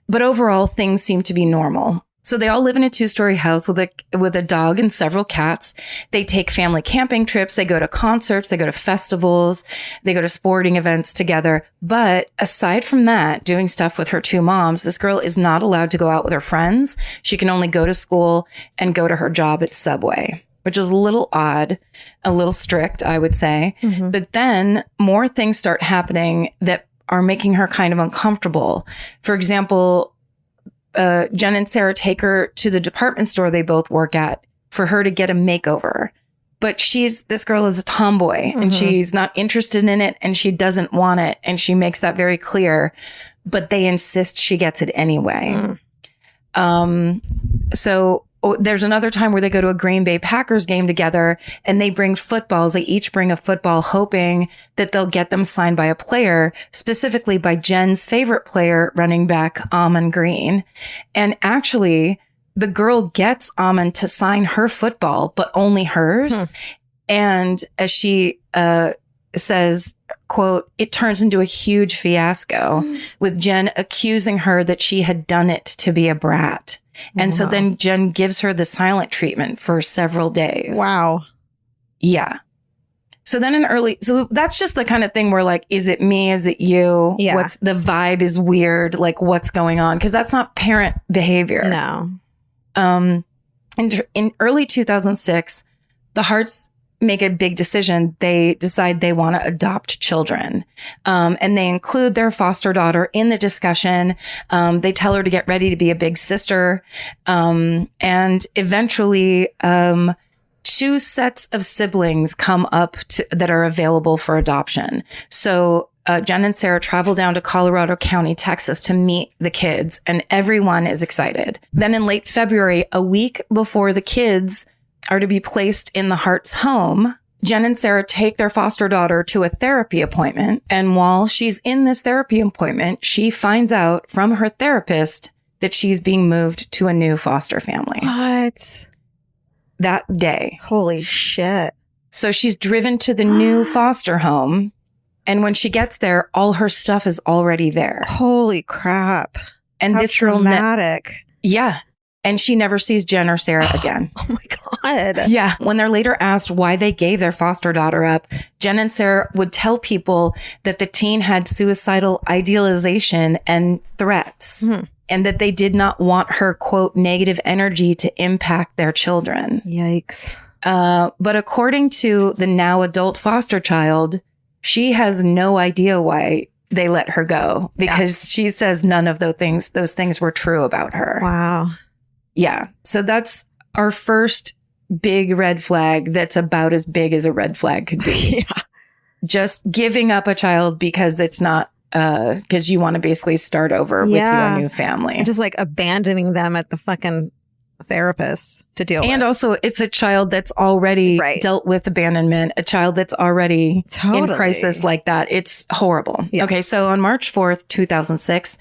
But overall, things seem to be normal. So they all live in a 2-story house with a dog and several cats. They take family camping trips. They go to concerts. They go to festivals. They go to sporting events together. But aside from that, doing stuff with her 2 moms, this girl is not allowed to go out with her friends. She can only go to school and go to her job at Subway, which is a little odd, a little strict, I would say. Mm-hmm. But then more things start happening that are making her kind of uncomfortable. For example, Jen and Sarah take her to the department store they both work at for her to get a makeover. But this girl is a tomboy and she's not interested in it and she doesn't want it. And she makes that very clear, but they insist she gets it anyway. So there's another time where they go to a Green Bay Packers game together and they bring footballs. They each bring a football hoping that they'll get them signed by a player, specifically by Jen's favorite player, running back Amon Green. And actually, the girl gets Amon to sign her football, but only hers. And as she says, quote, it turns into a huge fiasco with Jen accusing her that she had done it to be a brat. And so then Jen gives her the silent treatment for several days. Wow. Yeah. So then so that's just the kind of thing where like, is it me? Is it you? Yeah. The vibe is weird. Like what's going on? Because that's not parent behavior. No. In early 2006, the Harts make a big decision. They decide they want to adopt children. And they include their foster daughter in the discussion. They tell her to get ready to be a big sister. And eventually, 2 sets of siblings come up that are available for adoption. So Jen and Sarah travel down to Colorado County, Texas to meet the kids, and everyone is excited. Then in late February, a week before the kids are to be placed in the Hart's home, Jen and Sarah take their foster daughter to a therapy appointment. And while she's in this therapy appointment, she finds out from her therapist that she's being moved to a new foster family. What? That day. Holy shit. So she's driven to the new foster home. And when she gets there, all her stuff is already there. Holy crap. And How this girl, traumatic. yeah. And she never sees Jen or Sarah again. Oh my God. Yeah. When they're later asked why they gave their foster daughter up, Jen and Sarah would tell people that the teen had suicidal idealization and threats, and that they did not want her, quote, negative energy to impact their children. Yikes. But according to the now adult foster child, she has no idea why they let her go, because she says none of those things were true about her. Wow. Yeah. So that's our first big red flag that's about as big as a red flag could be. Yeah. Just giving up a child because it's not, because you want to basically start over with your new family. And just like abandoning them at the fucking therapist to deal with. And also, it's a child that's already dealt with abandonment, a child that's already in crisis like that. It's horrible. Yeah. Okay, so on March 4th, 2006,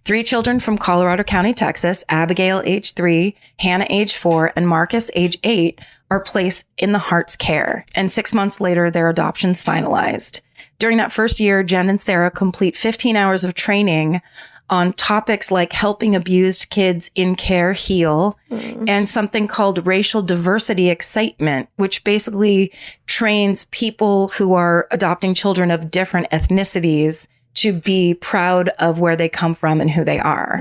3 children from Colorado County, Texas, Abigail, age 3, Hannah, age 4, and Marcus, age 8, are placed in the Hart's care. And 6 months later, their adoption's finalized. During that first year, Jen and Sarah complete 15 hours of training on topics like helping abused kids in care heal and something called racial diversity excitement, which basically trains people who are adopting children of different ethnicities to be proud of where they come from and who they are.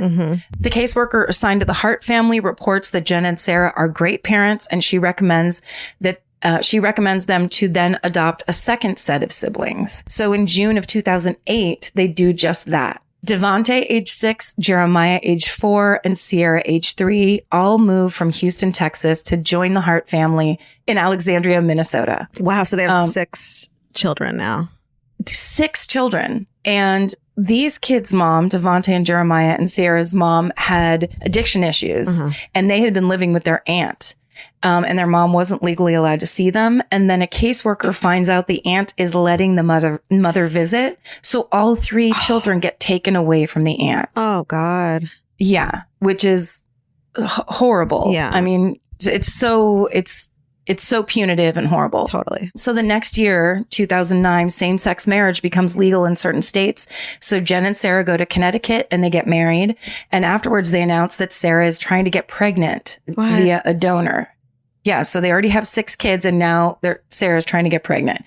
The caseworker assigned to the Hart family reports that Jen and Sarah are great parents, and she recommends them to then adopt a second set of siblings. So in June of 2008, they do just that. Devontae, age 6, Jeremiah, age 4, and Sierra, age 3, all moved from Houston, Texas to join the Hart family in Alexandria, Minnesota. Wow. So they have 6 children now. 6 children. And these kids' mom, Devontae and Jeremiah, and Sierra's mom had addiction issues, and they had been living with their aunt. And their mom wasn't legally allowed to see them. And then a caseworker finds out the aunt is letting the mother visit. So all 3 children get taken away from the aunt. Oh, God. Yeah. Which is horrible. Yeah. I mean, it's It's so punitive and horrible. Totally. So the next year, 2009, same-sex marriage becomes legal in certain states. So Jen and Sarah go to Connecticut and they get married. And afterwards, they announce that Sarah is trying to get pregnant via a donor. Yeah, so they already have 6 kids and now Sarah's trying to get pregnant.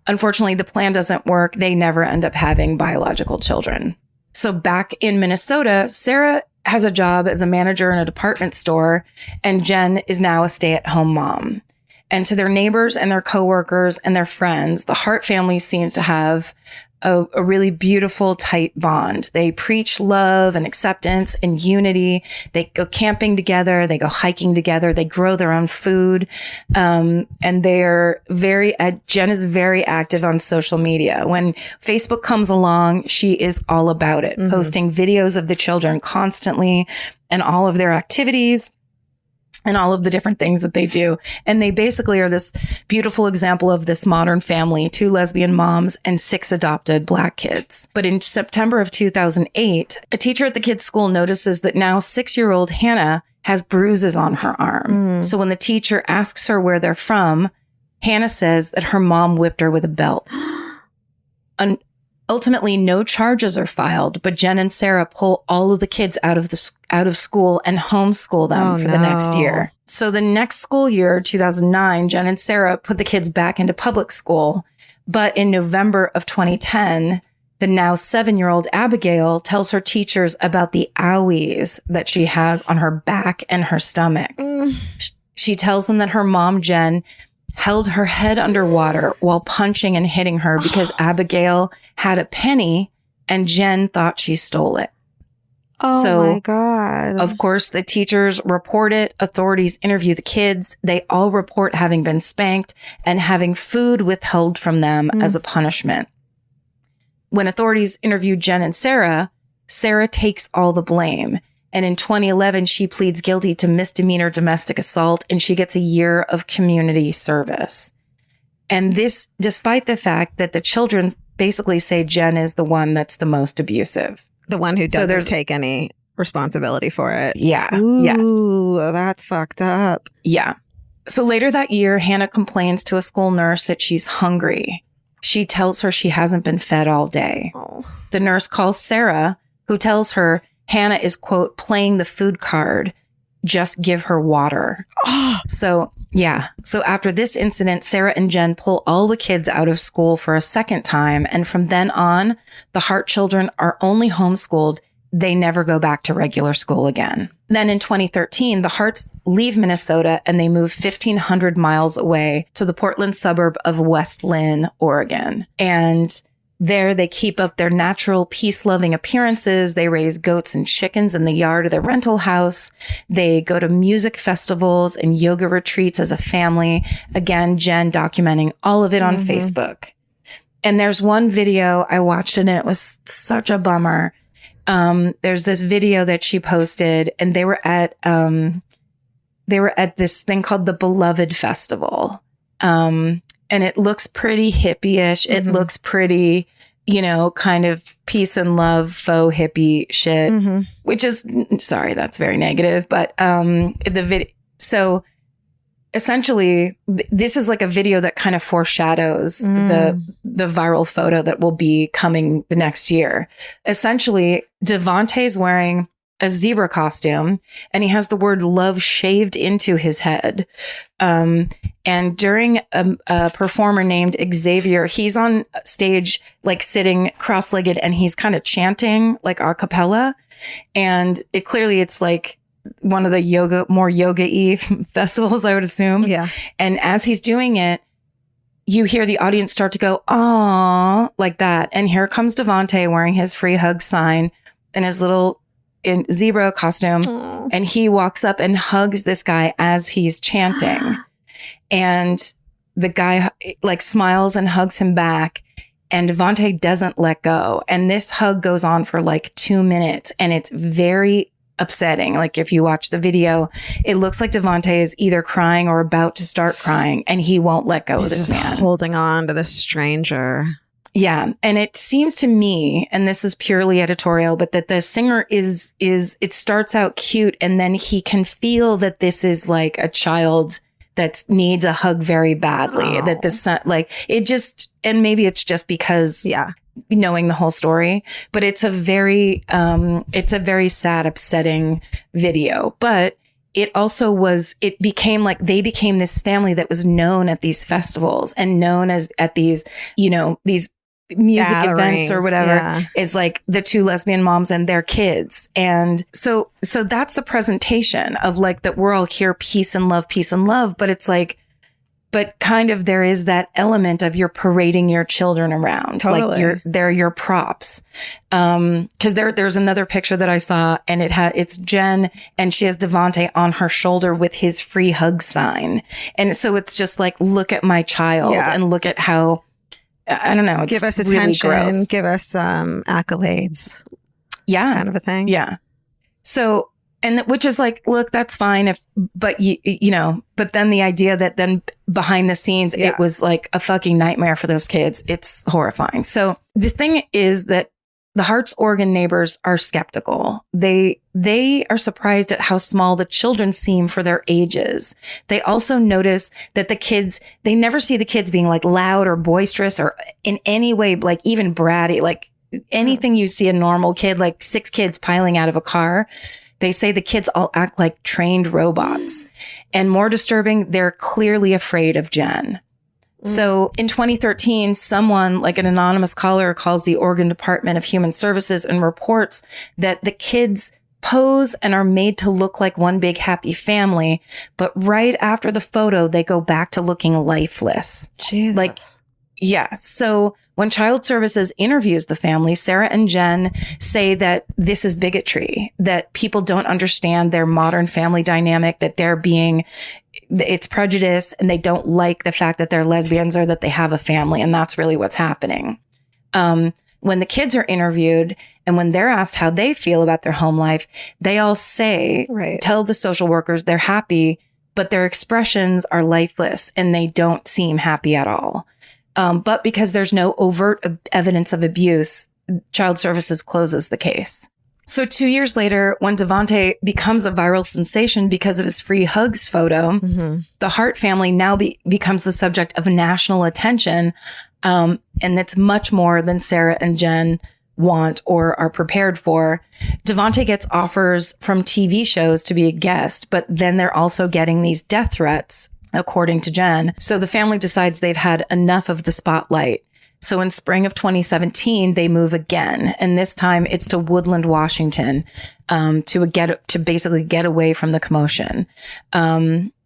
Unfortunately, the plan doesn't work. They never end up having biological children. So back in Minnesota, Sarah has a job as a manager in a department store, and Jen is now a stay-at-home mom. And to their neighbors and their coworkers and their friends, the Hart family seems to have a really beautiful, tight bond. They preach love and acceptance and unity. They go camping together. They go hiking together. They grow their own food. And they're Jen is very active on social media. When Facebook comes along, she is all about it, posting videos of the children constantly and all of their activities and all of the different things that they do. And they basically are this beautiful example of this modern family, 2 lesbian moms and 6 adopted Black kids. But in September of 2008, a teacher at the kids' school notices that now 6-year-old Hannah has bruises on her arm. So when the teacher asks her where they're from, Hannah says that her mom whipped her with a belt. Ultimately, no charges are filed, but Jen and Sarah pull all of the kids out of school and homeschool them for the next year. So the next school year, 2009, Jen and Sarah put the kids back into public school. But in November of 2010, the now 7-year-old Abigail tells her teachers about the owies that she has on her back and her stomach. She tells them that her mom, Jen, held her head underwater while punching and hitting her because Abigail had a penny and Jen thought she stole it. Oh my God. Of course, the teachers report it. Authorities interview the kids. They all report having been spanked and having food withheld from them as a punishment. When authorities interview Jen and Sarah, Sarah takes all the blame. And in 2011, she pleads guilty to misdemeanor domestic assault, and she gets a year of community service. And this, despite the fact that the children basically say Jen is the one that's the most abusive. The one who doesn't take any responsibility for it. Yeah. Ooh, that's fucked up. Yeah. So later that year, Hannah complains to a school nurse that she's hungry. She tells her she hasn't been fed all day. The nurse calls Sarah, who tells her Hannah is, quote, playing the food card. Just give her water. So after this incident, Sarah and Jen pull all the kids out of school for a second time. And from then on, the Hart children are only homeschooled. They never go back to regular school again. Then in 2013, the Harts leave Minnesota and they move 1,500 miles away to the Portland suburb of West Lynn, Oregon. And there, they keep up their natural peace-loving appearances. They raise goats and chickens in the yard of their rental house. They go to music festivals and yoga retreats as a family. Again, Jen documenting all of it on Facebook. And there's one video, I watched it and it was such a bummer. There's this video that she posted and they were at this thing called the Beloved Festival. And it looks pretty hippie-ish. It looks pretty, kind of peace and love, faux hippie shit, which is, sorry, that's very negative. But so essentially, this is like a video that kind of foreshadows the viral photo that will be coming the next year. Essentially, Devontae's wearing a zebra costume and he has the word love shaved into his head. And during a performer named Xavier, he's on stage, like sitting cross-legged and he's kind of chanting like a cappella. And it's like one of the more yoga-y festivals, I would assume. Yeah. And as he's doing it, you hear the audience start to go, "Aw," like that. And here comes Devontae wearing his free hug sign and his little in zebra costume. And he walks up and hugs this guy as he's chanting. And the guy like smiles and hugs him back. And Devontae doesn't let go. And this hug goes on for like 2 minutes. And it's very upsetting. Like if you watch the video, it looks like Devontae is either crying or about to start crying. And he won't let go of this man. Holding on to this stranger. Yeah. And it seems to me, and this is purely editorial, but that the singer it starts out cute and then he can feel that this is like a child that needs a hug very badly, that the son, like it just, and maybe it's just because knowing the whole story, but it's a very sad, upsetting video. But it also was, it became like they became this family that was known at these festivals and known as at these, these music events or whatever, is like the two lesbian moms and their kids. And so that's the presentation of like that we're all here, peace and love, but it's like, but kind of there is that element of you're parading your children around. Totally. Like they're your props. Cause there's another picture that I saw and it's Jen and she has Devante on her shoulder with his free hug sign. And so it's just like, look at my child and look at how, I don't know. It's give us really attention, gross. Give us accolades. Yeah. Kind of a thing. Yeah. So, and which is like, look, that's fine but but then the idea that then behind the scenes, it was like a fucking nightmare for those kids. It's horrifying. So the thing is that the Hart's Oregon neighbors are skeptical. They are surprised at how small the children seem for their ages. They also notice that they never see the kids being like loud or boisterous or in any way, like even bratty, like anything you see a normal kid, like 6 kids piling out of a car. They say the kids all act like trained robots. And more disturbing, they're clearly afraid of Jen. So in 2013, someone like an anonymous caller calls the Oregon Department of Human Services and reports that the kids pose and are made to look like one big happy family. But right after the photo, they go back to looking lifeless. Jesus. Like, yeah. So when Child Services interviews the family, Sarah and Jen say that this is bigotry, that people don't understand their modern family dynamic, that it's prejudice, and they don't like the fact that they're lesbians or that they have a family. And that's really what's happening. When the kids are interviewed and when they're asked how they feel about their home life, they all say, tell the social workers they're happy, but their expressions are lifeless and they don't seem happy at all. But because there's no overt evidence of abuse, Child Services closes the case. So 2 years later, when Devante becomes a viral sensation because of his free hugs photo, the Hart family now becomes the subject of national attention. And it's much more than Sarah and Jen want or are prepared for. Devante gets offers from TV shows to be a guest, but then they're also getting these death threats, according to Jen. So the family decides they've had enough of the spotlight. So in spring of 2017, they move again. And this time it's to Woodland, Washington, to basically get away from the commotion.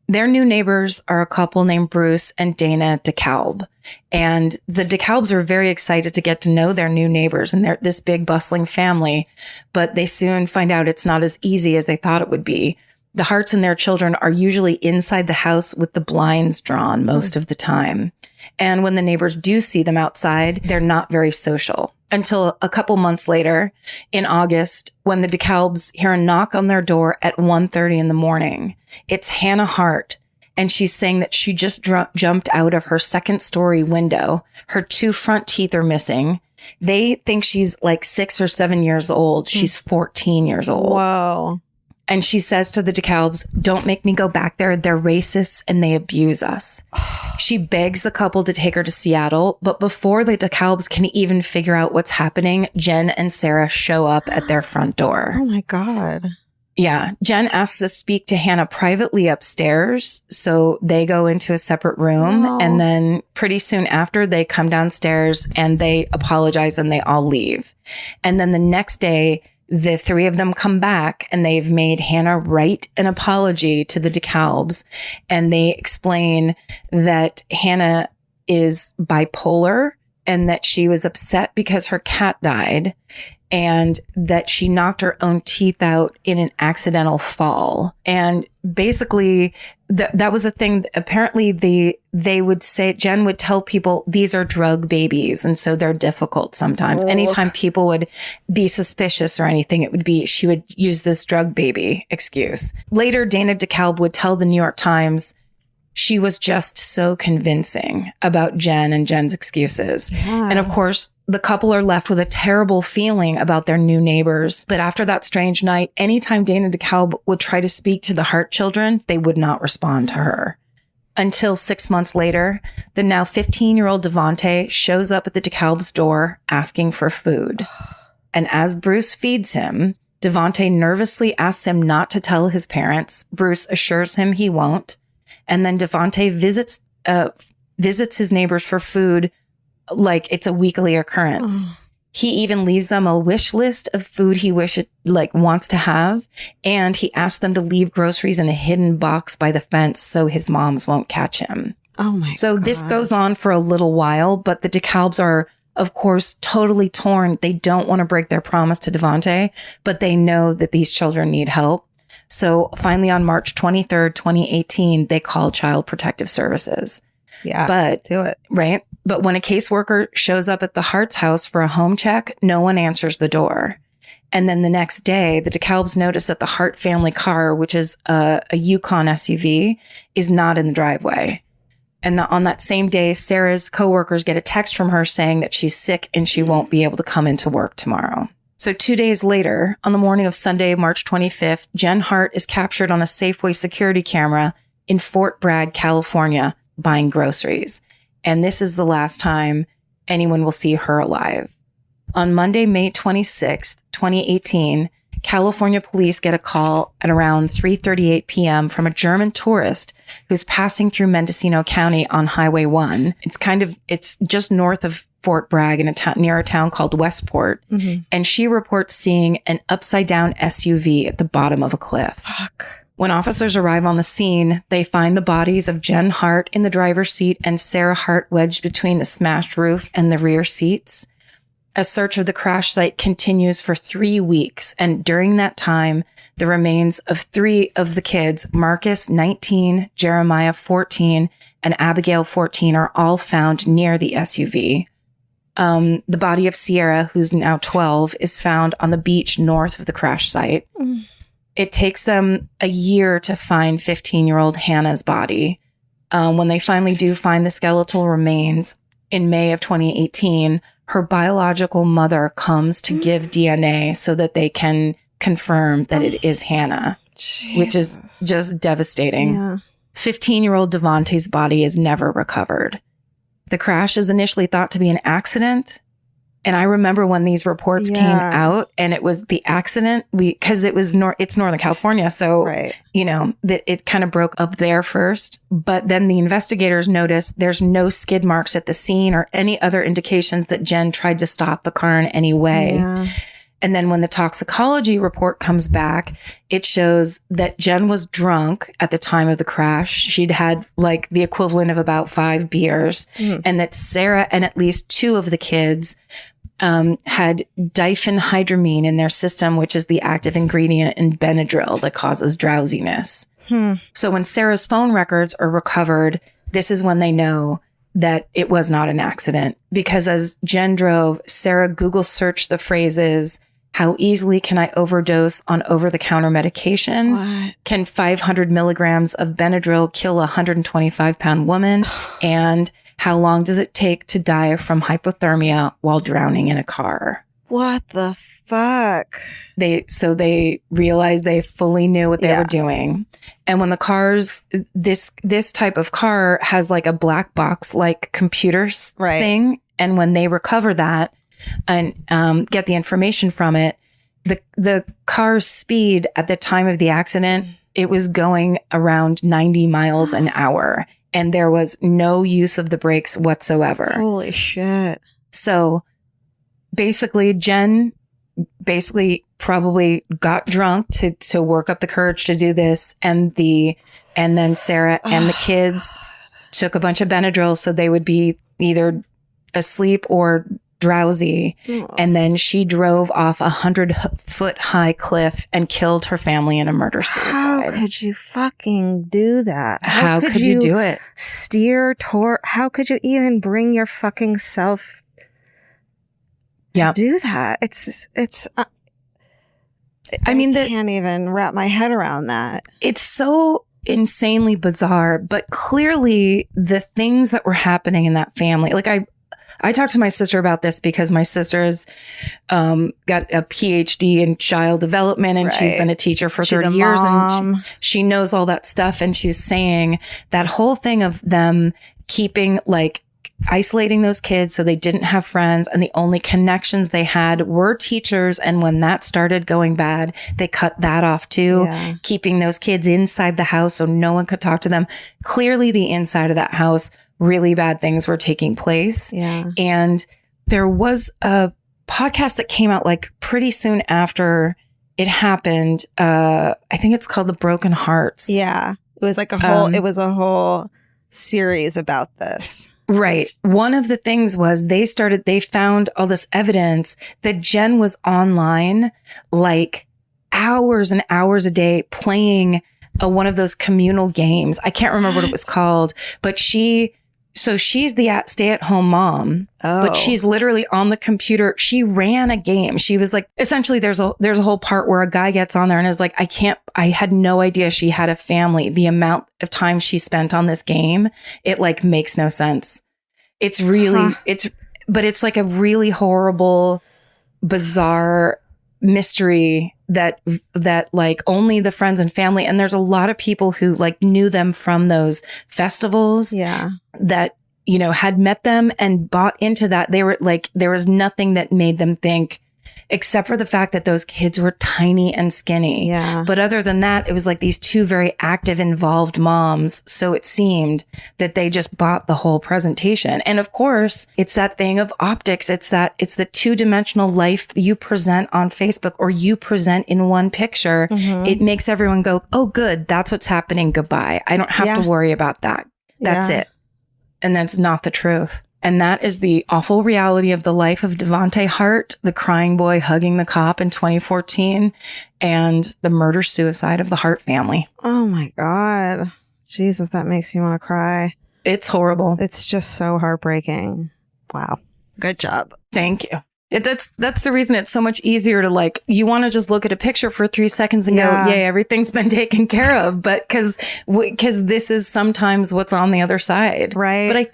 Their new neighbors are a couple named Bruce and Dana DeKalb. And the DeKalbs are very excited to get to know their new neighbors and they're this big bustling family. But they soon find out it's not as easy as they thought it would be. The Harts and their children are usually inside the house with the blinds drawn most of the time. And when the neighbors do see them outside, they're not very social. Until a couple months later, in August, when the DeKalbs hear a knock on their door at 1:30 in the morning. It's Hannah Hart, and she's saying that she just jumped out of her second-story window. Her 2 front teeth are missing. They think she's like 6 or 7 years old. She's 14 years old. Whoa. And she says to the DeKalbs, don't make me go back there. They're racists and they abuse us. She begs the couple to take her to Seattle. But before the DeKalbs can even figure out what's happening, Jen and Sarah show up at their front door. Oh, my God. Yeah. Jen asks to speak to Hannah privately upstairs. So they go into a separate room. Oh. And then pretty soon after, they come downstairs and they apologize and they all leave. And then the next day, the 3 of them come back and they've made Hannah write an apology to the DeKalbs. And they explain that Hannah is bipolar and that she was upset because her cat died and that she knocked her own teeth out in an accidental fall. And basically that was a thing. Apparently they would say, Jen would tell people these are drug babies. And so they're difficult sometimes. Anytime people would be suspicious or anything, it would be, she would use this drug baby excuse. Later, Dana DeKalb would tell the New York Times, she was just so convincing about Jen and Jen's excuses. Yeah. And of course, the couple are left with a terrible feeling about their new neighbors. But after that strange night, anytime Dana DeKalb would try to speak to the Hart children, they would not respond to her. until 6 months later, the now 15-year-old Devontae shows up at the DeKalb's door asking for food. And as Bruce feeds him, Devontae nervously asks him not to tell his parents. Bruce assures him he won't. And then Devontae visits his neighbors for food like it's a weekly occurrence. He even leaves them a wish list of food he wants to have. And he asks them to leave groceries in a hidden box by the fence so his moms won't catch him. Oh my God. So this goes on for a little while, but the DeKalbs are, of course, totally torn. They don't want to break their promise to Devontae, but they know that these children need help. So finally on March 23rd, 2018, they call Child Protective Services. Yeah, but do it. Right. But when a caseworker shows up at the Hart's house for a home check, no one answers the door. And then the next day, the DeKalbs notice that the Hart family car, which is a Yukon SUV, is not in the driveway. And on that same day, Sarah's coworkers get a text from her saying that she's sick and she won't be able to come into work tomorrow. So 2 days later, on the morning of Sunday, March 25th, Jen Hart is captured on a Safeway security camera in Fort Bragg, California, buying groceries. And this is the last time anyone will see her alive. On Monday, May 26th, 2018, California police get a call at around 3:38 p.m. from a German tourist who's passing through Mendocino County on Highway 1. It's just north of Fort Bragg in near a town called Westport. Mm-hmm. And she reports seeing an upside down SUV at the bottom of a cliff. Fuck. When officers arrive on the scene, they find the bodies of Jen Hart in the driver's seat and Sarah Hart wedged between the smashed roof and the rear seats. A search of the crash site continues for 3 weeks, and during that time, the remains of 3 of the kids, Marcus, 19, Jeremiah, 14, and Abigail, 14, are all found near the SUV. The body of Sierra, who's now 12, is found on the beach north of the crash site. Mm. It takes them a year to find 15-year-old Hannah's body. When they finally do find the skeletal remains in May of 2018, her biological mother comes to give DNA so that they can confirm that it is Hannah, which is just devastating. Yeah. 15-year-old Devontae's body is never recovered. The crash is initially thought to be an accident. And I remember when these reports came out and it was the accident, because it's Northern California. So, right. It kind of broke up there first. But then the investigators noticed there's no skid marks at the scene or any other indications that Jen tried to stop the car in any way. Yeah. And then when the toxicology report comes back, it shows that Jen was drunk at the time of the crash. She'd had like the equivalent of about 5 beers, and that Sarah and at least 2 of the kids had diphenhydramine in their system, which is the active ingredient in Benadryl that causes drowsiness. So when Sarah's phone records are recovered, this is when they know that it was not an accident. Because as Jen drove, Sarah Google searched the phrases, "How easily can I overdose on over-the-counter medication? What? Can 500 milligrams of Benadryl kill a 125-pound woman? And how long does it take to die from hypothermia while drowning in a car?" What the fuck? They realized they fully knew what they were doing. And when the cars, this type of car has like a black box like computer thing. And when they recover that and get the information from it, the car's speed at the time of the accident, it was going around 90 miles an hour. And there was no use of the brakes whatsoever. Holy shit. So basically, Jen probably got drunk to work up the courage to do this. And then Sarah and the kids took a bunch of Benadryl so they would be either asleep or drowsy. And then she drove off a 100-foot high cliff and killed her family in a murder suicide. How could you fucking do that? How could you do it? How could you even bring your fucking self to do that? I can't even wrap my head around that. It's so insanely bizarre, but clearly the things that were happening in that family, like I talked to my sister about this because my sister's got a PhD in child development, and she's been a teacher for 30 years. Mom. And she knows all that stuff. And she's saying that whole thing of them keeping isolating those kids so they didn't have friends, and the only connections they had were teachers. And when that started going bad, they cut that off too, keeping those kids inside the house so no one could talk to them. Clearly the inside of that house, really bad things were taking place. Yeah. And there was a podcast that came out pretty soon after it happened. I think it's called The Broken Hearts. Yeah. It was a whole series about this. Right. One of the things was they found all this evidence that Jen was online hours and hours a day playing one of those communal games. I can't remember what it was called, but she's the stay-at-home mom, but she's literally on the computer. She ran a game. She was essentially there's a whole part where a guy gets on there and is I had no idea she had a family. The amount of time she spent on this game, it makes no sense. It's really, but it's a really horrible, bizarre mystery that only the friends and family, and there's a lot of people who knew them from those festivals. Yeah. That, had met them and bought into that. They were there was nothing that made them think, except for the fact that those kids were tiny and skinny. Yeah. But other than that, it was these two very active, involved moms. So it seemed that they just bought the whole presentation. And of course, it's that thing of optics. It's the two-dimensional life you present on Facebook or you present in one picture. Mm-hmm. It makes everyone go, oh, good. That's what's happening. Goodbye. I don't have to worry about that. That's it. And that's not the truth. And that is the awful reality of the life of Devonte Hart, the crying boy hugging the cop in 2014, and the murder-suicide of the Hart family. Oh my God. Jesus, that makes me want to cry. It's horrible. It's just so heartbreaking. Wow. Good job. Thank you. That's the reason it's so much easier to you want to just look at a picture for 3 seconds and go, yay, everything's been taken care of. But because this is sometimes what's on the other side. Right. But I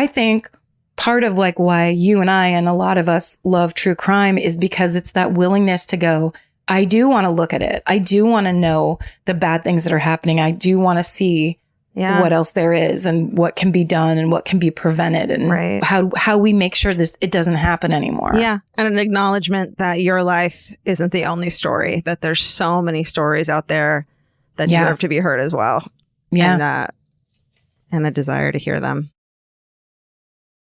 think part of why you and I and a lot of us love true crime is because it's that willingness to go, I do want to look at it. I do want to know the bad things that are happening. I do want to see what else there is and what can be done and what can be prevented and how we make sure it doesn't happen anymore. Yeah. And an acknowledgement that your life isn't the only story, that there's so many stories out there that deserve to be heard as well. Yeah. And a desire to hear them.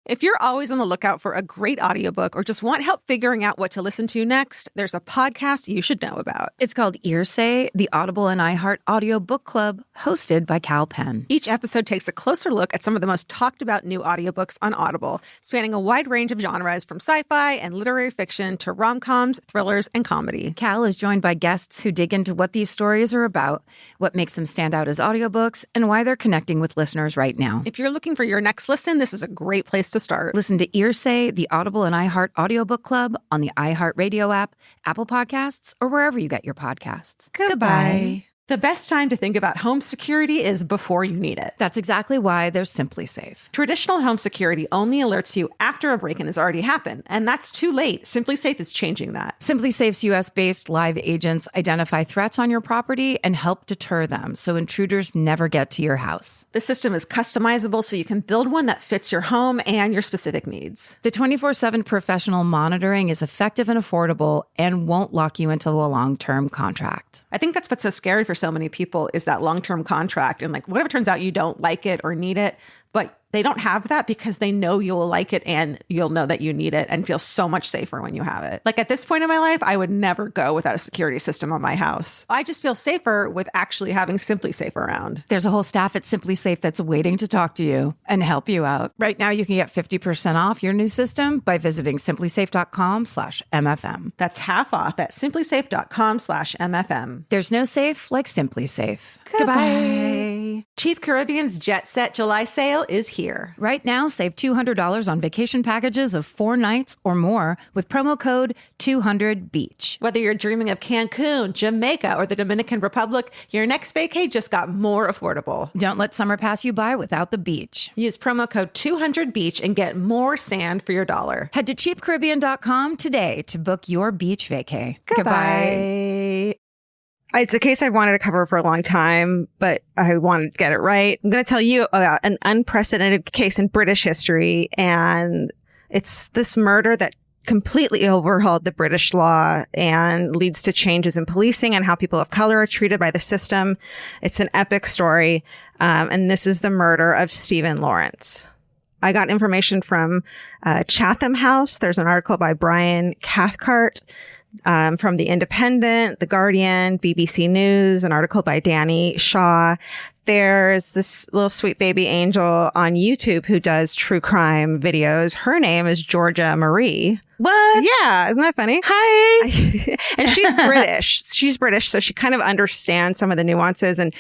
If you're always on the lookout for a great audiobook or just want help figuring out what to listen to next, there's a podcast you should know about. It's called Earsay, the Audible and iHeart Audio Book Club, hosted by Cal Penn. Each episode takes a closer look at some of the most talked about new audiobooks on Audible, spanning a wide range of genres from sci-fi and literary fiction to rom-coms, thrillers, and comedy. Cal is joined by guests who dig into what these stories are about, what makes them stand out as audiobooks, and why they're connecting with listeners right now. If you're looking for your next listen, this is a great place to start. Listen to Earsay, the Audible and iHeart Audiobook Club on the iHeartRadio app, Apple Podcasts, or wherever you get your podcasts. Goodbye. The best time to think about home security is before you need it. That's exactly why there's Simply Safe. Traditional home security only alerts you after a break-in has already happened, and that's too late. Simply Safe is changing that. Simply Safe's US-based live agents identify threats on your property and help deter them so intruders never get to your house. The system is customizable so you can build one that fits your home and your specific needs. The 24/7 professional monitoring is effective and affordable and won't lock you into a long-term contract. I think that's what's so scary for so many people is that long-term contract. And what if it turns out you don't like it or need it, but they don't have that because they know you'll like it and you'll know that you need it and feel so much safer when you have it. At this point in my life, I would never go without a security system on my house. I just feel safer with actually having Simply Safe around. There's a whole staff at Simply Safe that's waiting to talk to you and help you out. Right now, you can get 50% off your new system by visiting simplysafe.com/MFM. That's half off at simplysafe.com/MFM. There's no safe like Simply Safe. Goodbye. Chief Caribbean's Jet Set July sale is here. Right now, save $200 on vacation packages of 4 nights or more with promo code 200BEACH. Whether you're dreaming of Cancun, Jamaica, or the Dominican Republic, your next vacay just got more affordable. Don't let summer pass you by without the beach. Use promo code 200BEACH and get more sand for your dollar. Head to cheapcaribbean.com today to book your beach vacay. Goodbye. It's a case I've wanted to cover for a long time, but I wanted to get it right. I'm going to tell you about an unprecedented case in British history, and it's this murder that completely overhauled the British law and leads to changes in policing and how people of color are treated by the system. It's an epic story, and this is the murder of Stephen Lawrence. I got information from Chatham House. There's an article by Brian Cathcart from The Independent, The Guardian, BBC News, an article by Danny Shaw. There's this little sweet baby angel on YouTube who does true crime videos. Her name is Georgia Marie. What? Yeah, isn't that funny? Hi. And she's British. She's British, so she kind of understands some of the nuances. And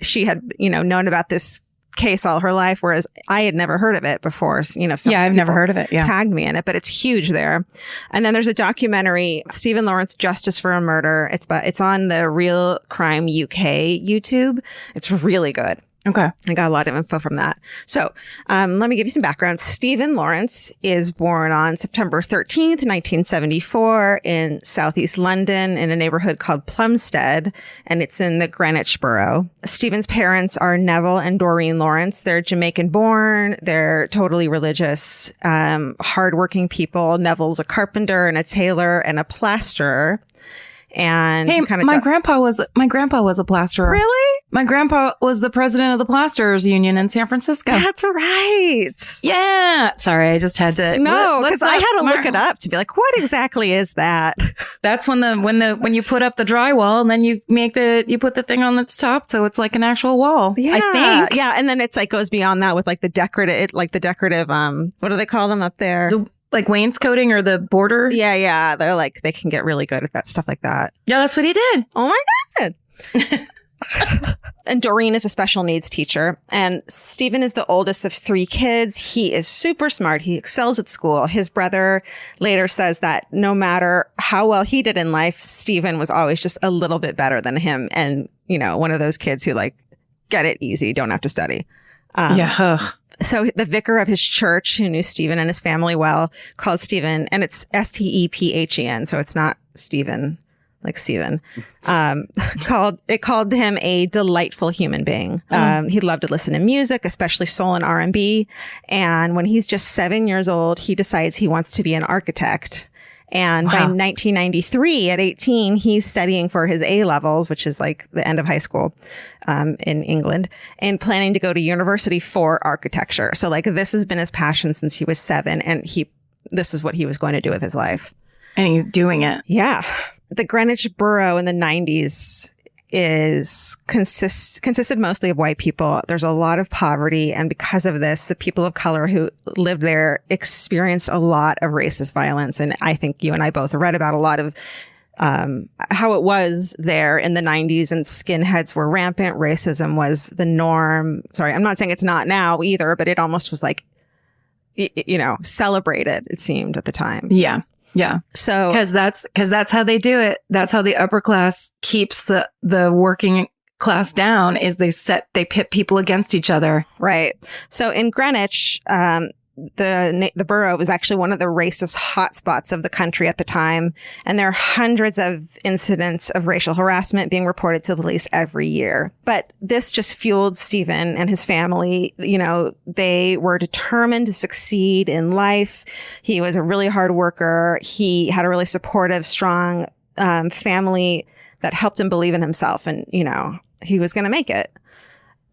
she had, known about this case all her life, whereas I had never heard of it before. I've never heard of it. Yeah. Tagged me in it, but it's huge there. And then there's a documentary, Stephen Lawrence, Justice for a Murder. It's on the Real Crime UK YouTube. It's really good. Okay. I got a lot of info from that. So let me give you some background. Stephen Lawrence is born on September 13th, 1974 in southeast London in a neighborhood called Plumstead, and it's in the Greenwich borough. Stephen's parents are Neville and Doreen Lawrence. They're Jamaican born. They're totally religious, hardworking people. Neville's a carpenter and a tailor and a plasterer. And hey, my grandpa was a plasterer. Really? My grandpa was the president of the Plasterers Union in San Francisco. That's right. Yeah. Sorry, I just had to. No, because I had to look it up to be like, what exactly is that? That's when you put up the drywall and then you put the thing on its top, so it's like an actual wall. Yeah, I think. Yeah, and then it's like goes beyond that with like the decorative, what do they call them up there? Like wainscoting or the border. Yeah. They're like, they can get really good at that stuff like that. Yeah, that's what he did. Oh my God. And Doreen is a special needs teacher. And Stephen is the oldest of 3 kids. He is super smart. He excels at school. His brother later says that no matter how well he did in life, Stephen was always just a little bit better than him. And, one of those kids who like get it easy, don't have to study. Yeah. So the vicar of his church, who knew Stephen and his family well, called Stephen, and it's Stephen, so it's not Stephen like Stephen, called him a delightful human being. He loved to listen to music, especially soul and R&B. And when he's just 7 years old, he decides he wants to be an architect. And by 1993, at 18, he's studying for his A-levels, which is like the end of high school in England, and planning to go to university for architecture. So like this has been his passion since he was 7, and this is what he was going to do with his life. And he's doing it. Yeah. The Greenwich borough in the 90s consisted mostly of white people. There's a lot of poverty, and because of this, the people of color who lived there experienced a lot of racist violence. And I think you and I both read about a lot of how it was there in the 90s, and skinheads were rampant. Racism was the norm. Sorry, I'm not saying it's not now either, but it almost was like, celebrated, it seemed at the time. Yeah. Yeah. So, because that's how they do it. That's how the upper class keeps the working class down, is they pit people against each other. Right. So in Greenwich, the borough was actually one of the racist hotspots of the country at the time. And there are hundreds of incidents of racial harassment being reported to the police every year. But this just fueled Stephen and his family. They were determined to succeed in life. He was a really hard worker. He had a really supportive, strong family that helped him believe in himself. And, he was going to make it.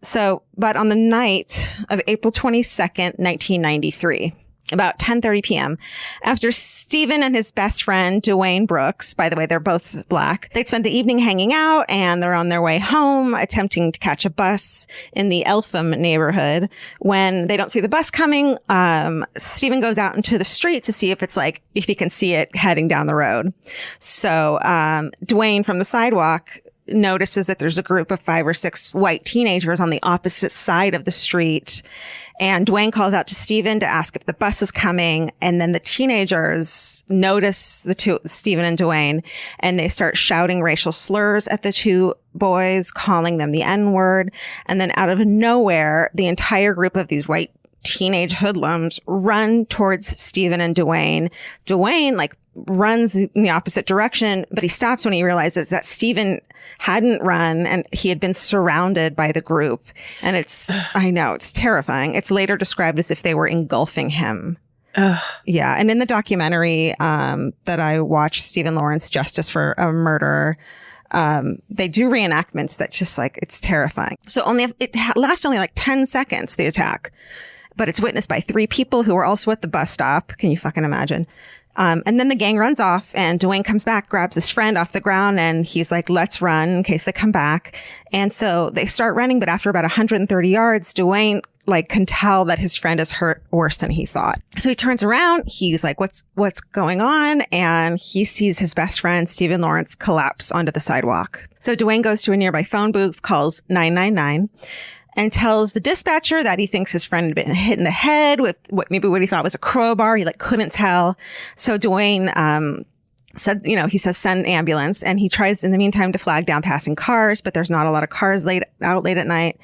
So, but on the night of April 22nd, 1993, about 10:30 p.m., after Stephen and his best friend, Dwayne Brooks, by the way, they're both black, they'd spent the evening hanging out, and they're on their way home, attempting to catch a bus in the Eltham neighborhood. When they don't see the bus coming, Stephen goes out into the street to see if he can see it heading down the road. So, Dwayne from the sidewalk notices that there's a group of 5 or 6 white teenagers on the opposite side of the street. And Dwayne calls out to Stephen to ask if the bus is coming. And then the teenagers notice the two, Stephen and Dwayne, and they start shouting racial slurs at the two boys, calling them the N-word. And then out of nowhere, the entire group of these white teenage hoodlums run towards Stephen and Dwayne. Dwayne, like, runs in the opposite direction, but he stops when he realizes that Stephen hadn't run and he had been surrounded by the group. And I know, it's terrifying. It's later described as if they were engulfing him. Yeah. And in the documentary that I watched, Stephen Lawrence, Justice for a Murderer, they do reenactments that just like, it's terrifying. So it lasts only like 10 seconds, the attack, but it's witnessed by 3 people who were also at the bus stop. Can you fucking imagine? And then the gang runs off and Dwayne comes back, grabs his friend off the ground, and he's like, let's run in case they come back. And so they start running, but after about 130 yards, Dwayne like can tell that his friend is hurt worse than he thought. So he turns around. He's like, what's going on? And he sees his best friend, Stephen Lawrence, collapse onto the sidewalk. So Dwayne goes to a nearby phone booth, calls 999. And tells the dispatcher that he thinks his friend had been hit in the head with what he thought was a crowbar. He like couldn't tell. So Dwayne said, he says send ambulance, and he tries in the meantime to flag down passing cars, but there's not a lot of cars late at night.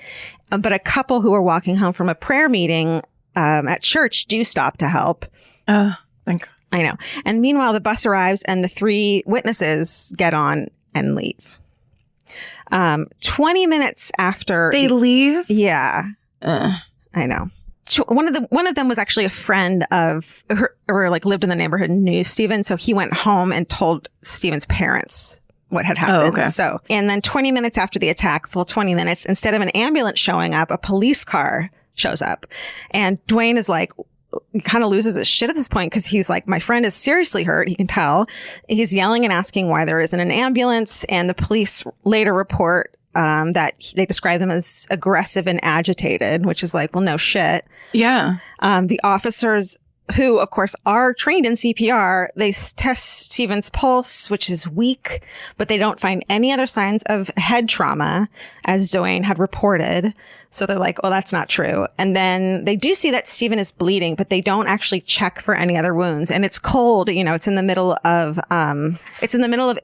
But a couple who are walking home from a prayer meeting at church do stop to help. Thank God. I know. And meanwhile, the bus arrives and the 3 witnesses get on and leave. 20 minutes after they leave. Yeah. I know. One of them was actually a friend of her, or like lived in the neighborhood and knew Stephen. So he went home and told Stephen's parents what had happened. Oh, okay. So, and then 20 minutes after the attack, full 20 minutes, instead of an ambulance showing up, a police car shows up. And Dwayne is like, kind of loses his shit at this point because he's like, my friend is seriously hurt. He can tell. He's yelling and asking why there isn't an ambulance. And the police later report that they describe them as aggressive and agitated, which is like, well, no shit. Yeah. The officers, who of course are trained in CPR, they test Stephen's pulse, which is weak, but they don't find any other signs of head trauma, as Dwayne had reported. So they're like, oh, that's not true. And then they do see that Stephen is bleeding, but they don't actually check for any other wounds. And it's cold, it's in the middle of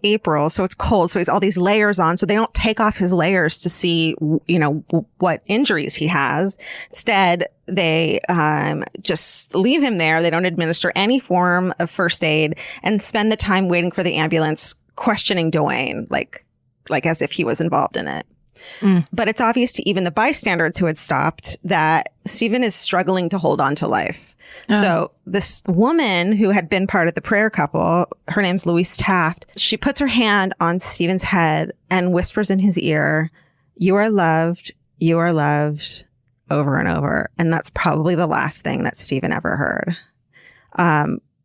April. So it's cold. So he has all these layers on. So they don't take off his layers to see, what injuries he has. Instead, they, just leave him there. They don't administer any form of first aid and spend the time waiting for the ambulance, questioning Dwayne, like as if he was involved in it. But it's obvious to even the bystanders who had stopped that Stephen is struggling to hold on to life. So this woman who had been part of the prayer couple, her name's Louise Taft, she puts her hand on Stephen's head and whispers in his ear, you are loved, over and over. And that's probably the last thing that Stephen ever heard.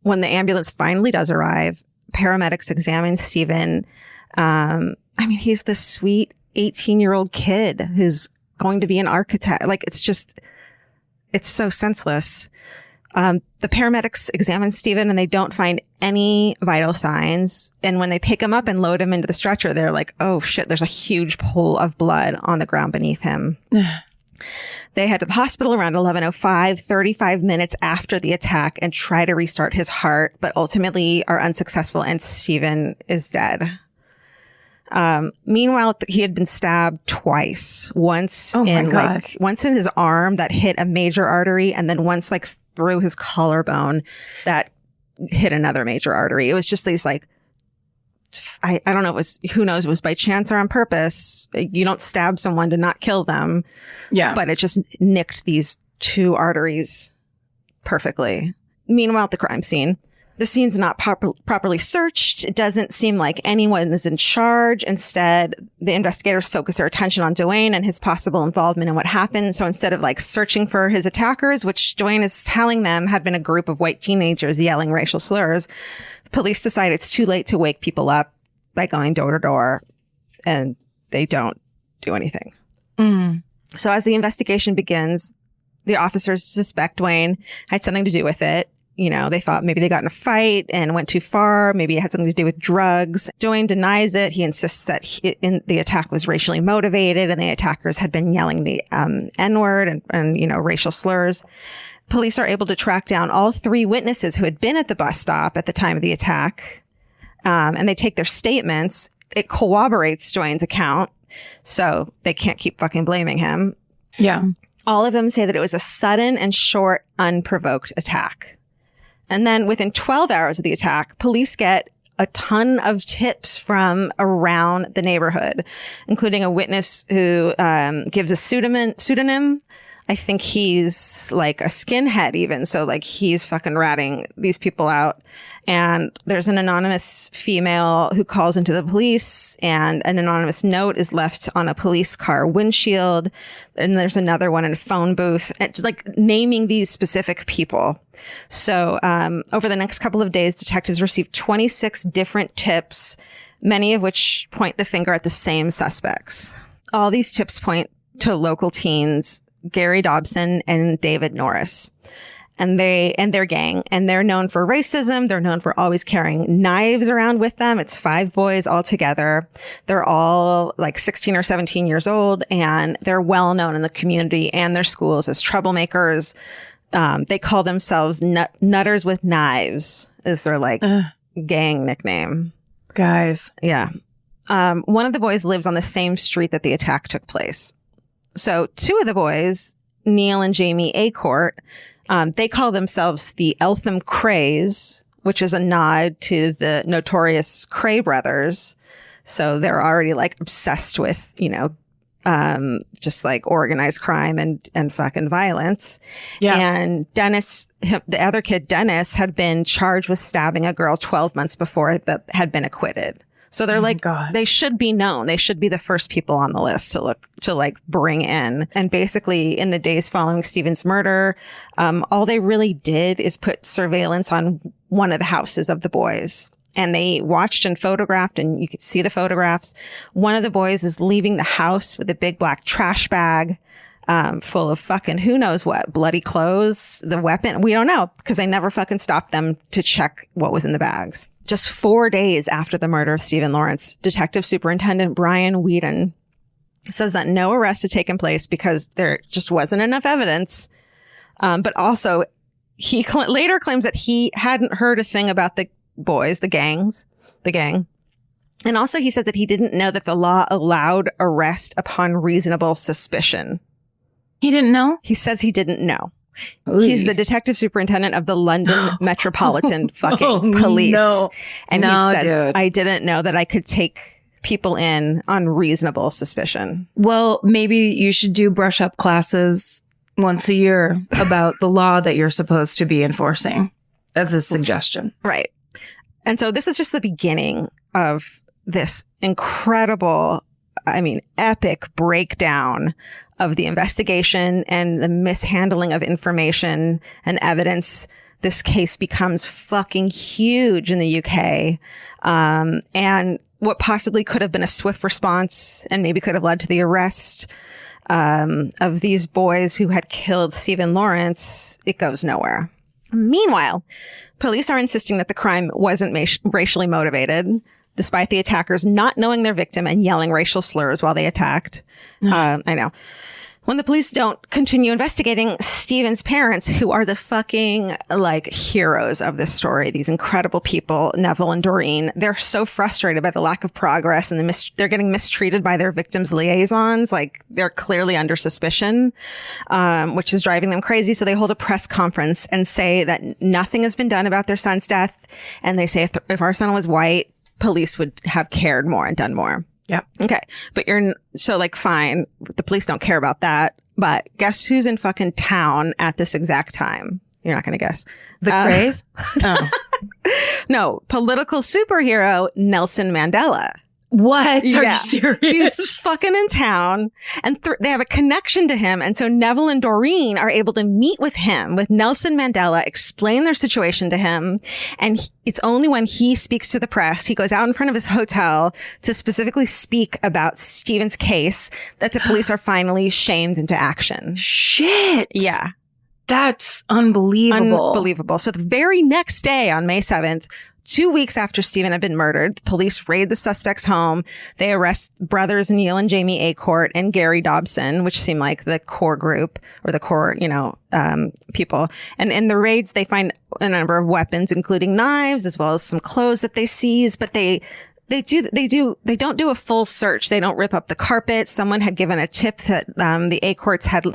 When the ambulance finally does arrive, paramedics examine Stephen. He's this sweet 18-year-old kid who's going to be an architect. Like, it's so senseless. The paramedics examine Stephen and they don't find any vital signs. And when they pick him up and load him into the stretcher, they're like, oh shit, there's a huge pool of blood on the ground beneath him. They head to the hospital around 11:05, 35 minutes after the attack, and try to restart his heart, but ultimately are unsuccessful and Stephen is dead. Meanwhile, he had been stabbed twice. Once once in his arm that hit a major artery, and then once like through his collarbone that hit another major artery. It was just these like, I don't know, who knows, it was by chance or on purpose. You don't stab someone to not kill them. Yeah. But it just nicked these 2 arteries perfectly. Meanwhile, at the crime scene, the scene's not properly searched. It doesn't seem like anyone is in charge. Instead, the investigators focus their attention on Dwayne and his possible involvement in what happened. So instead of like searching for his attackers, which Dwayne is telling them had been a group of white teenagers yelling racial slurs, the police decide it's too late to wake people up by going door to door, and they don't do anything. So as the investigation begins, the officers suspect Dwayne had something to do with it. they thought maybe they got in a fight and went too far. Maybe it had something to do with drugs. Duane denies it. He insists that the attack was racially motivated and the attackers had been yelling the N-word and racial slurs. Police are able to track down all 3 witnesses who had been at the bus stop at the time of the attack. And they take their statements. It corroborates Duane's account. So they can't keep fucking blaming him. Yeah. All of them say that it was a sudden and short, unprovoked attack. And then within 12 hours of the attack, police get a ton of tips from around the neighborhood, including a witness who gives a pseudonym. I think he's like a skinhead even. So like he's fucking ratting these people out. And there's an anonymous female who calls into the police, and an anonymous note is left on a police car windshield. And there's another one in a phone booth, and just like naming these specific people. So over the next couple of days, detectives received 26 different tips, many of which point the finger at the same suspects. All these tips point to local teens, Gary Dobson and David Norris. And their gang, and they're known for racism. They're known for always carrying knives around with them. It's 5 boys all together. They're all like 16 or 17 years old, and they're well known in the community and their schools as troublemakers. They call themselves Nutters with Knives is their like gang nickname. Guys. Yeah. One of the boys lives on the same street that the attack took place. So 2 of the boys, Neil and Jamie Acourt, they call themselves the Eltham Crays, which is a nod to the notorious Cray brothers. So they're already like obsessed with, just like organized crime and fucking violence. Yeah. And Dennis, the other kid, Dennis, had been charged with stabbing a girl 12 months before, but had been acquitted. So they're they should be known. They should be the first people on the list to bring in. And basically in the days following Stephen's murder, all they really did is put surveillance on one of the houses of the boys. And they watched and photographed, and you could see the photographs. One of the boys is leaving the house with a big black trash bag, full of fucking who knows what, bloody clothes, the weapon. We don't know, because they never fucking stopped them to check what was in the bags. Just 4 days after the murder of Stephen Lawrence, Detective Superintendent Brian Whedon says that no arrests had taken place because there just wasn't enough evidence. But also, he later claims that he hadn't heard a thing about the boys, the gang. And also he said that he didn't know that the law allowed arrest upon reasonable suspicion. He didn't know? He says he didn't know. Ooh. He's the detective superintendent of the London Metropolitan fucking Police. No. And No, he says, dude. I didn't know that I could take people in on reasonable suspicion. Well, maybe you should do brush up classes once a year about the law that you're supposed to be enforcing. That's a suggestion. Right. And so this is just the beginning of this incredible, epic breakdown of the investigation and the mishandling of information and evidence. This case becomes fucking huge in the UK. And what possibly could have been a swift response and maybe could have led to the arrest of these boys who had killed Stephen Lawrence, it goes nowhere. Meanwhile, police are insisting that the crime wasn't racially motivated, despite the attackers not knowing their victim and yelling racial slurs while they attacked. I know. When the police don't continue investigating, Stephen's parents, who are the fucking heroes of this story, these incredible people, Neville and Doreen, they're so frustrated by the lack of progress, and they're getting mistreated by their victims' liaisons. They're clearly under suspicion, which is driving them crazy. So they hold a press conference and say that nothing has been done about their son's death. And they say if our son was white, police would have cared more and done more. Yeah. Okay. But fine. The police don't care about that. But guess who's in fucking town at this exact time? You're not going to guess. The Crays? Oh. No. Political superhero Nelson Mandela. What? Are you Yeah. serious? He's fucking in town, and they have a connection to him. And so Neville and Doreen are able to meet with him, with Nelson Mandela, explain their situation to him. And it's only when he speaks to the press, he goes out in front of his hotel to specifically speak about Stephen's case, that the police are finally shamed into action. Shit. Yeah. That's unbelievable. Unbelievable. So the very next day on May 7th, 2 weeks after Stephen had been murdered, the police raid the suspect's home. They arrest brothers Neil and Jamie Acourt and Gary Dobson, which seemed like the core group or the core, people. And in the raids, they find a number of weapons, including knives, as well as some clothes that they seize. But they don't do a full search. They don't rip up the carpet. Someone had given a tip that the Acourts had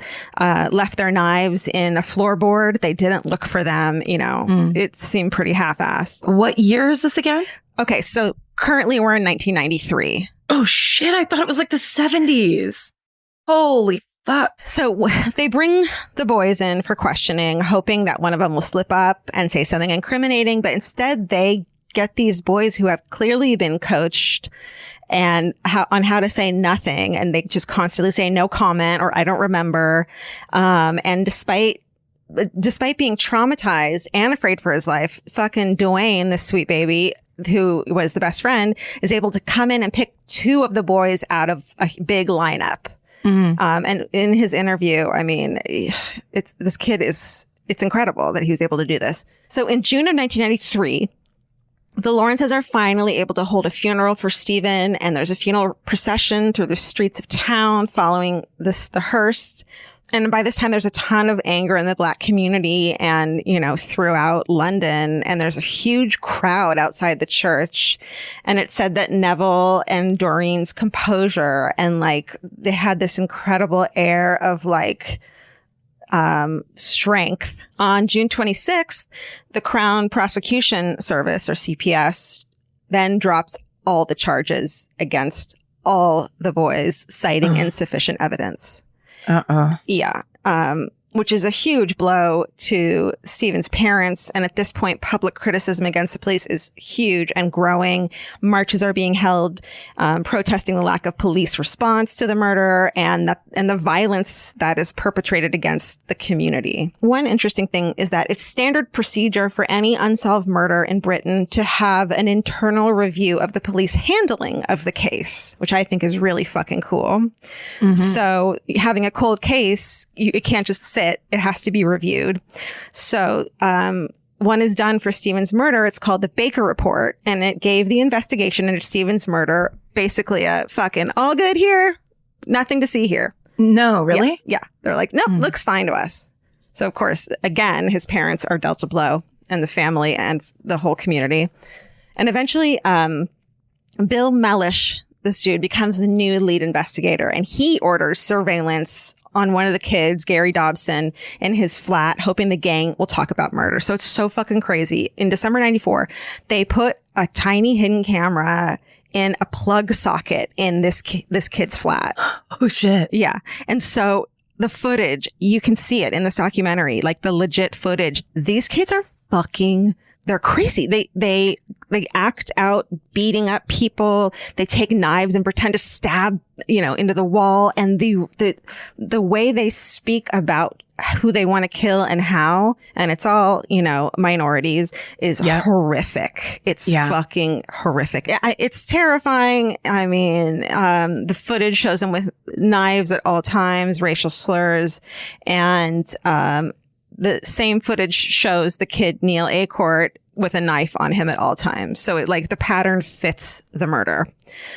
left their knives in a floorboard. They didn't look for them. It seemed pretty half-assed. What year is this again? Okay, so currently we're in 1993. Oh shit! I thought it was like the 70s. Holy fuck! So they bring the boys in for questioning, hoping that one of them will slip up and say something incriminating, but instead they get these boys who have clearly been coached on how to say nothing, and they just constantly say no comment or I don't remember. And despite being traumatized and afraid for his life, fucking Dwayne, this sweet baby who was the best friend, is able to come in and pick two of the boys out of a big lineup. Mm-hmm. And in his interview, I mean, it's incredible that he was able to do this. So in June of 1993, the Lawrences are finally able to hold a funeral for Stephen, and there's a funeral procession through the streets of town following the hearse. And by this time, there's a ton of anger in the Black community and, throughout London. And there's a huge crowd outside the church. And it said that Neville and Doreen's composure and they had this incredible air of strength. On June 26th, the Crown Prosecution Service, or CPS, then drops all the charges against all the boys, citing insufficient evidence. Yeah. Which is a huge blow to Stephen's parents. And at this point, public criticism against the police is huge and growing. Marches are being held, protesting the lack of police response to the murder and the violence that is perpetrated against the community. One interesting thing is that it's standard procedure for any unsolved murder in Britain to have an internal review of the police handling of the case, which I think is really fucking cool. Mm-hmm. So having a cold case, it can't just sit. It has to be reviewed. So one is done for Stephen's murder. It's called the Baker Report, and it gave the investigation into Stephen's murder basically a fucking all good here, nothing to see here. No, really? Yeah. They're like, nope, looks fine to us. So, of course, again, his parents are dealt a blow, and the family and the whole community. And eventually, Bill Mellish, this dude, becomes the new lead investigator, and he orders surveillance on one of the kids, Gary Dobson, in his flat, hoping the gang will talk about murder. So it's so fucking crazy. In December 94, they put a tiny hidden camera in a plug socket in this kid's flat. Oh, shit. Yeah. And so the footage, you can see it in this documentary, the legit footage. These kids are they're crazy. They act out beating up people. They take knives and pretend to stab, into the wall. And the way they speak about who they want to kill and how, and it's all, minorities, is horrific. It's fucking horrific. It's terrifying. I mean, the footage shows them with knives at all times, racial slurs, and, the same footage shows the kid Neil Acourt with a knife on him at all times. So the pattern fits the murder.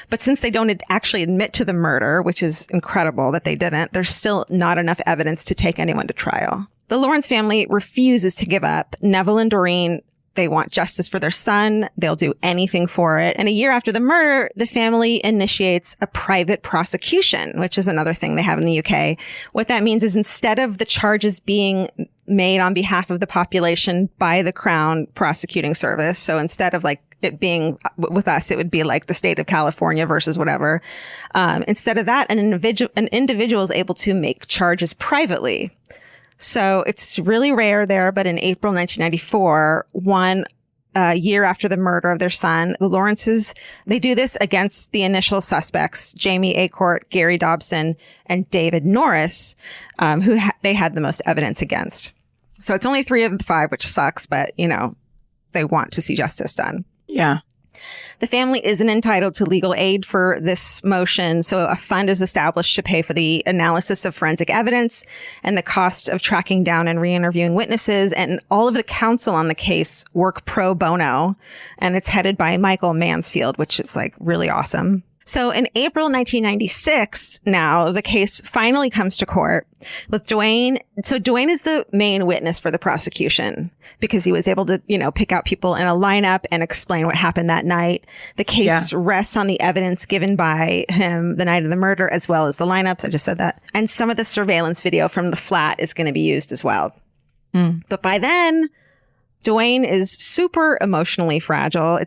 But since they don't actually admit to the murder, which is incredible that they didn't, there's still not enough evidence to take anyone to trial. The Lawrence family refuses to give up. Neville and Doreen, they want justice for their son. They'll do anything for it. And a year after the murder, the family initiates a private prosecution, which is another thing they have in the UK. What that means is instead of the charges being made on behalf of the population by the Crown Prosecuting Service, so instead of it being with us, it would be the state of California versus whatever. Instead of that, an individual is able to make charges privately. So it's really rare there, but in April 1994, one year after the murder of their son, the Lawrences, they do this against the initial suspects, Jamie Acourt, Gary Dobson, and David Norris, who they had the most evidence against. So it's only 3 of the 5, which sucks, but, they want to see justice done. Yeah. The family isn't entitled to legal aid for this motion, so a fund is established to pay for the analysis of forensic evidence and the cost of tracking down and re-interviewing witnesses. And all of the counsel on the case work pro bono, and it's headed by Michael Mansfield, which is like really awesome. So in April 1996, now the case finally comes to court with Dwayne. So Dwayne is the main witness for the prosecution because he was able to, pick out people in a lineup and explain what happened that night. The case rests on the evidence given by him the night of the murder, as well as the lineups. I just said that. And some of the surveillance video from the flat is going to be used as well. But by then, Dwayne is super emotionally fragile.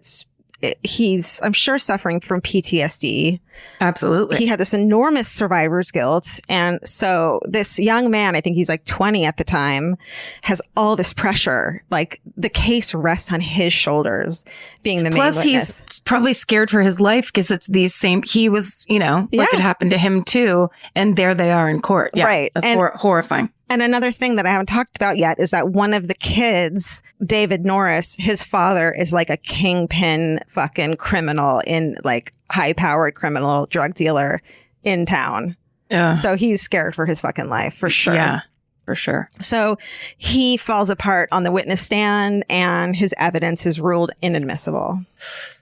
He's, I'm sure, suffering from PTSD. Absolutely. He had this enormous survivor's guilt. And so this young man, I think he's like 20 at the time, has all this pressure. Like the case rests on his shoulders, being the main witness. Plus, he's probably scared for his life because it's these same, he was, like it happened to him too. And there they are in court. Yeah, right. That's horrifying. And another thing that I haven't talked about yet is that one of the kids, David Norris, his father is like a kingpin fucking criminal in like high-powered criminal drug dealer in town. Yeah. So he's scared for his fucking life for sure. Yeah, for sure. So he falls apart on the witness stand and his evidence is ruled inadmissible.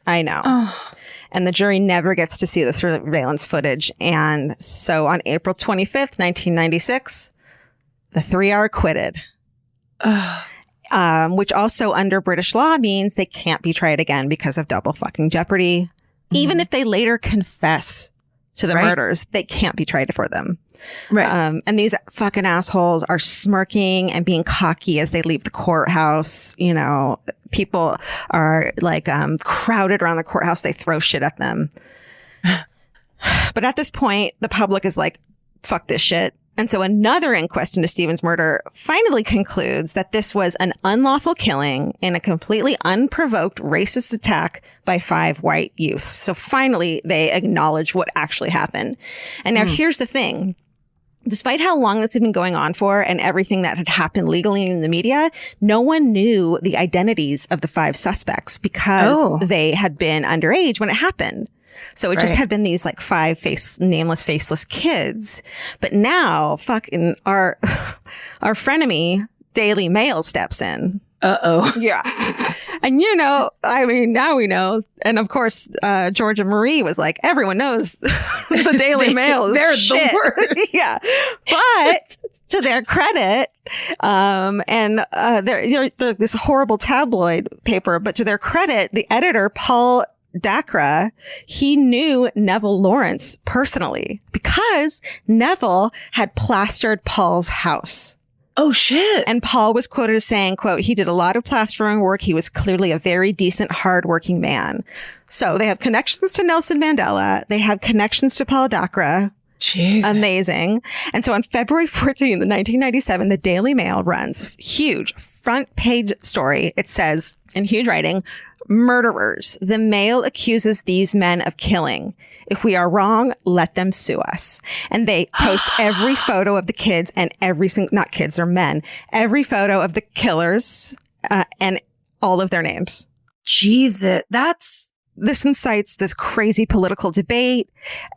I know. Oh. And the jury never gets to see the surveillance footage. And so on April 25th, 1996, the three are acquitted, which also under British law means they can't be tried again because of double fucking jeopardy. Even if they later confess to the murders, they can't be tried for them. Right. And these fucking assholes are smirking and being cocky as they leave the courthouse. People are like crowded around the courthouse. They throw shit at them. But at this point, the public is like, fuck this shit. And so another inquest into Stephen's murder finally concludes that this was an unlawful killing in a completely unprovoked racist attack by 5 white youths. So finally, they acknowledge what actually happened. And now here's the thing. Despite how long this had been going on for and everything that had happened legally in the media, no one knew the identities of the 5 suspects because they had been underage when it happened. So it just had been these like 5 nameless, faceless kids. But now fucking our frenemy Daily Mail steps in. Uh-oh. Yeah. And now we know. And of course, Georgia Marie was like, everyone knows the Daily Mail is they're shit. The worst. Yeah. But to their credit, they're this horrible tabloid paper, but to their credit, the editor, Paul Dacra, he knew Neville Lawrence personally because Neville had plastered Paul's house. Oh, shit. And Paul was quoted as saying, quote, he did a lot of plastering work. He was clearly a very decent, hardworking man. So they have connections to Nelson Mandela. They have connections to Paul Dacra. Jesus. Amazing. And so on February 14th, 1997, the Daily Mail runs huge front page story. It says in huge writing, murderers. The Mail accuses these men of killing. If we are wrong, let them sue us. And they post every photo of the kids and not kids, they're men, every photo of the killers and all of their names. Jesus, this incites this crazy political debate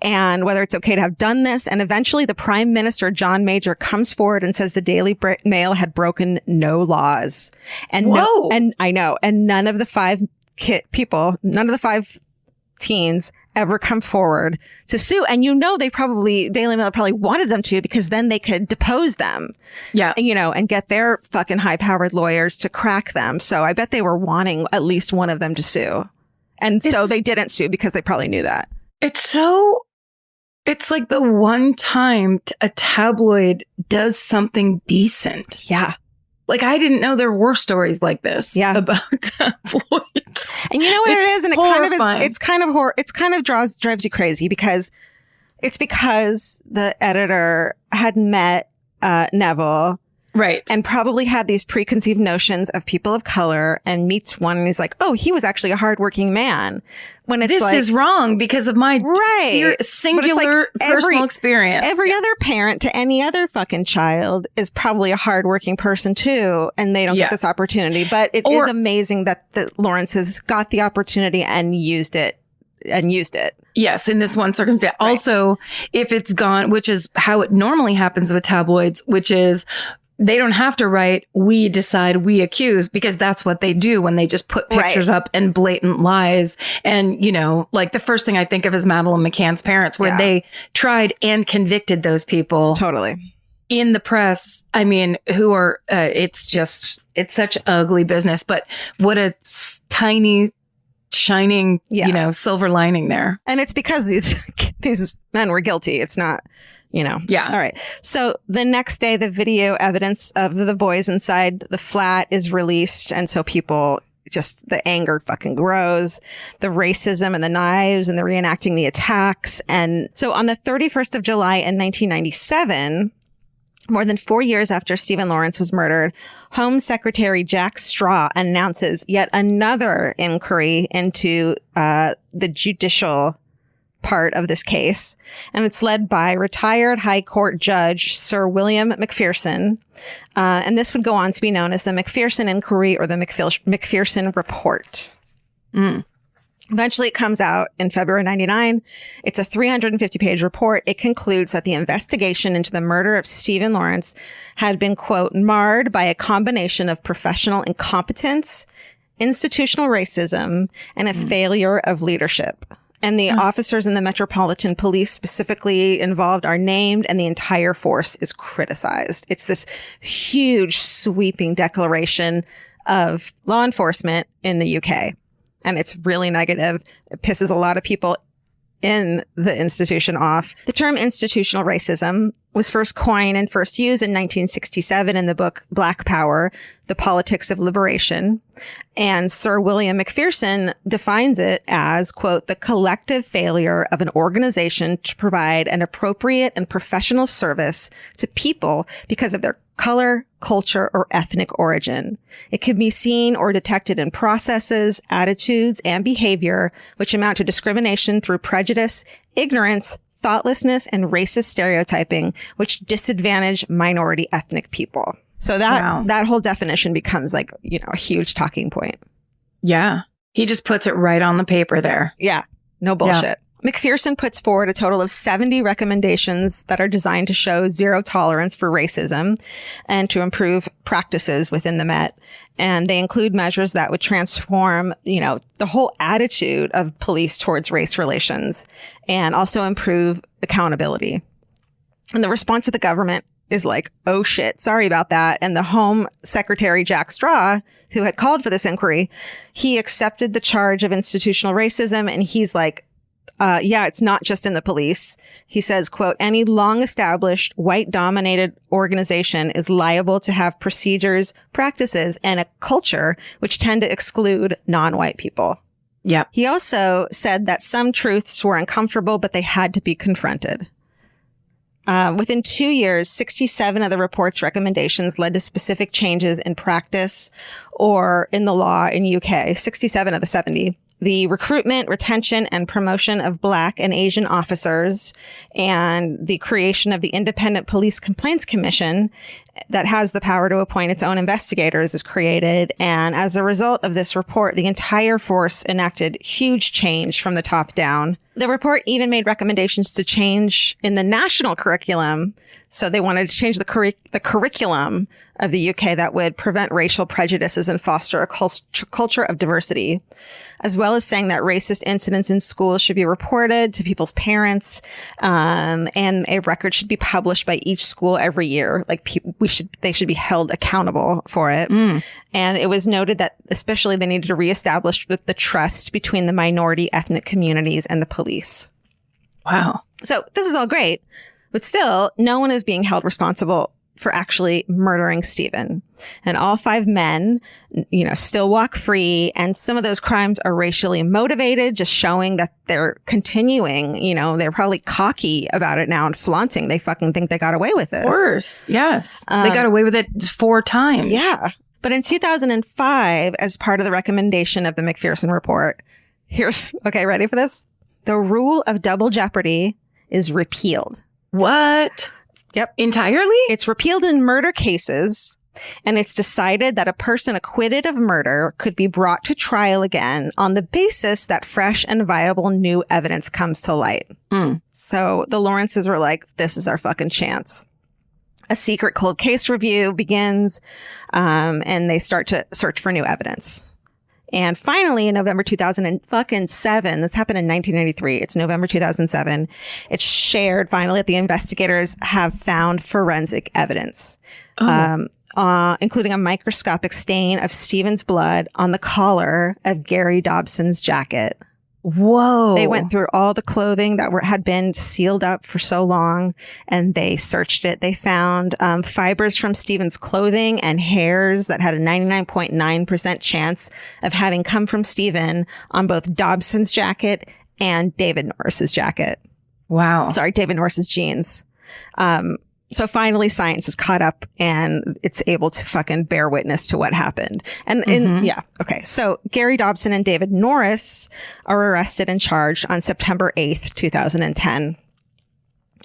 and whether it's okay to have done this. And eventually the Prime Minister, John Major, comes forward and says the Daily Mail had broken no laws. And I know. And none of the 5 none of the 5 teens ever come forward to sue. And Daily Mail probably wanted them to because then they could depose them. Yeah. And get their fucking high-powered lawyers to crack them. So I bet they were wanting at least one of them to sue. And so they didn't sue because they probably knew that. It's like the one time a tabloid does something decent. Yeah. Like, I didn't know there were stories like this about tabloids. And you know what it is? And it kind of drives you crazy because the editor had met Neville Right. and probably had these preconceived notions of people of color, and meets one and he's like, oh, he was actually a hardworking man. When it's this like, is wrong because of my singular personal experience. Every other parent to any other fucking child is probably a hardworking person too, and they don't get this opportunity. But it is amazing that Lawrence has got the opportunity and used it. Yes, in this one circumstance. Right. Also, if it's gone, which is how it normally happens with tabloids, which is they don't have to write, we decide, we accuse, because that's what they do when they just put pictures up and blatant lies. And, you know, like the first thing I think of is Madeleine McCann's parents, where they tried and convicted those people. Totally. In the press. I mean, who are, it's such ugly business, but what a tiny, shining, you know, silver lining there. And it's because these men were guilty. It's not, you know. Yeah. All right. So the next day, the video evidence of the boys inside the flat is released. And so people just, the anger fucking grows, the racism and the knives and the reenacting the attacks. And so on the 31st of July in 1997, more than 4 years after Stephen Lawrence was murdered, Home Secretary Jack Straw announces yet another inquiry into the judicial part of this case. And it's led by retired High Court Judge Sir William McPherson. And this would go on to be known as the McPherson Inquiry or the McPherson Report. Eventually, it comes out in February 99. It's a 350-page report. It concludes that the investigation into the murder of Stephen Lawrence had been, quote, marred by a combination of professional incompetence, institutional racism, and a failure of leadership. And the officers in the Metropolitan Police specifically involved are named, and the entire force is criticized. It's this huge, sweeping declaration of law enforcement in the UK. And it's really negative. It pisses a lot of people in the institution off. The term institutional racism was first coined and first used in 1967 in the book Black Power, The Politics of Liberation. And Sir William McPherson defines it as, quote, the collective failure of an organization to provide an appropriate and professional service to people because of their color, culture, or ethnic origin. It can be seen or detected in processes, attitudes, and behavior which amount to discrimination through prejudice, ignorance, thoughtlessness, and racist stereotyping, which disadvantage minority ethnic people. So that whole definition becomes like, you know, a huge talking point. Yeah. He just puts it right on the paper there. Yeah. No bullshit. Yeah. McPherson puts forward a total of 70 recommendations that are designed to show zero tolerance for racism and to improve practices within the Met. And they include measures that would transform, you know, the whole attitude of police towards race relations and also improve accountability. And the response of the government is like, oh shit, sorry about that. And the Home Secretary Jack Straw, who had called for this inquiry, he accepted the charge of institutional racism, and he's like, yeah, it's not just in the police. He says, quote, any long-established white-dominated organization is liable to have procedures, practices, and a culture which tend to exclude non-white people. Yeah. He also said that some truths were uncomfortable, but they had to be confronted. Within 2 years, 67 of the report's recommendations led to specific changes in practice or in the law in UK, 67 of the 70. The recruitment, retention, and promotion of Black and Asian officers, and the creation of the Independent Police Complaints Commission that has the power to appoint its own investigators is created. And as a result of this report, the entire force enacted huge change from the top down. The report even made recommendations to change in the national curriculum. So they wanted to change the curriculum of the UK that would prevent racial prejudices and foster a culture of diversity, as well as saying that racist incidents in schools should be reported to people's parents, and a record should be published by each school every year. Like they should be held accountable for it. And it was noted that especially they needed to reestablish the trust between the minority ethnic communities and the police. Wow. So this is all great, but still no one is being held responsible for actually murdering Stephen. And all 5 men, still walk free. And some of those crimes are racially motivated, just showing that they're continuing. They're probably cocky about it now and flaunting. They fucking think they got away with this. Of course. Yes. They got away with it 4 times. Yeah. But in 2005, as part of the recommendation of the McPherson report, okay, ready for this? The rule of double jeopardy is repealed. What? Yep. Entirely? It's repealed in murder cases, and it's decided that a person acquitted of murder could be brought to trial again on the basis that fresh and viable new evidence comes to light. So the Lawrences were like, this is our fucking chance. A secret cold case review begins, and they start to search for new evidence. And finally, in November 2007, this happened in 1993. It's November 2007. It's shared finally that the investigators have found forensic evidence, including a microscopic stain of Stephen's blood on the collar of Gary Dobson's jacket. Whoa. They went through all the clothing that had been sealed up for so long, and they searched it. They found fibers from Stephen's clothing and hairs that had a 99.9% chance of having come from Stephen on both Dobson's jacket and David Norris's jacket. Wow. Sorry, David Norris's jeans. So finally, science is caught up and it's able to fucking bear witness to what happened. And okay. So Gary Dobson and David Norris are arrested and charged on September 8th, 2010.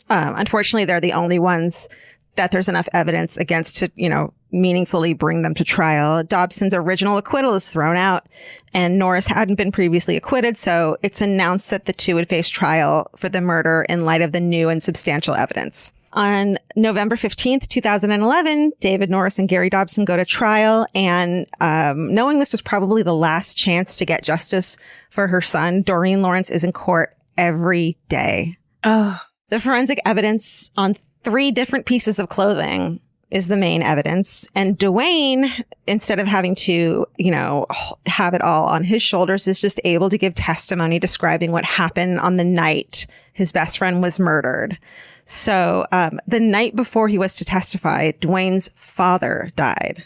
Unfortunately, they're the only ones that there's enough evidence against to, meaningfully bring them to trial. Dobson's original acquittal is thrown out, and Norris hadn't been previously acquitted. So it's announced that the two would face trial for the murder in light of the new and substantial evidence. On November 15th, 2011, David Norris and Gary Dobson go to trial. And knowing this was probably the last chance to get justice for her son, Doreen Lawrence is in court every day. Oh. The forensic evidence on 3 different pieces of clothing is the main evidence. And Dwayne, instead of having to, have it all on his shoulders, is just able to give testimony describing what happened on the night his best friend was murdered. So the night before he was to testify, Dwayne's father died.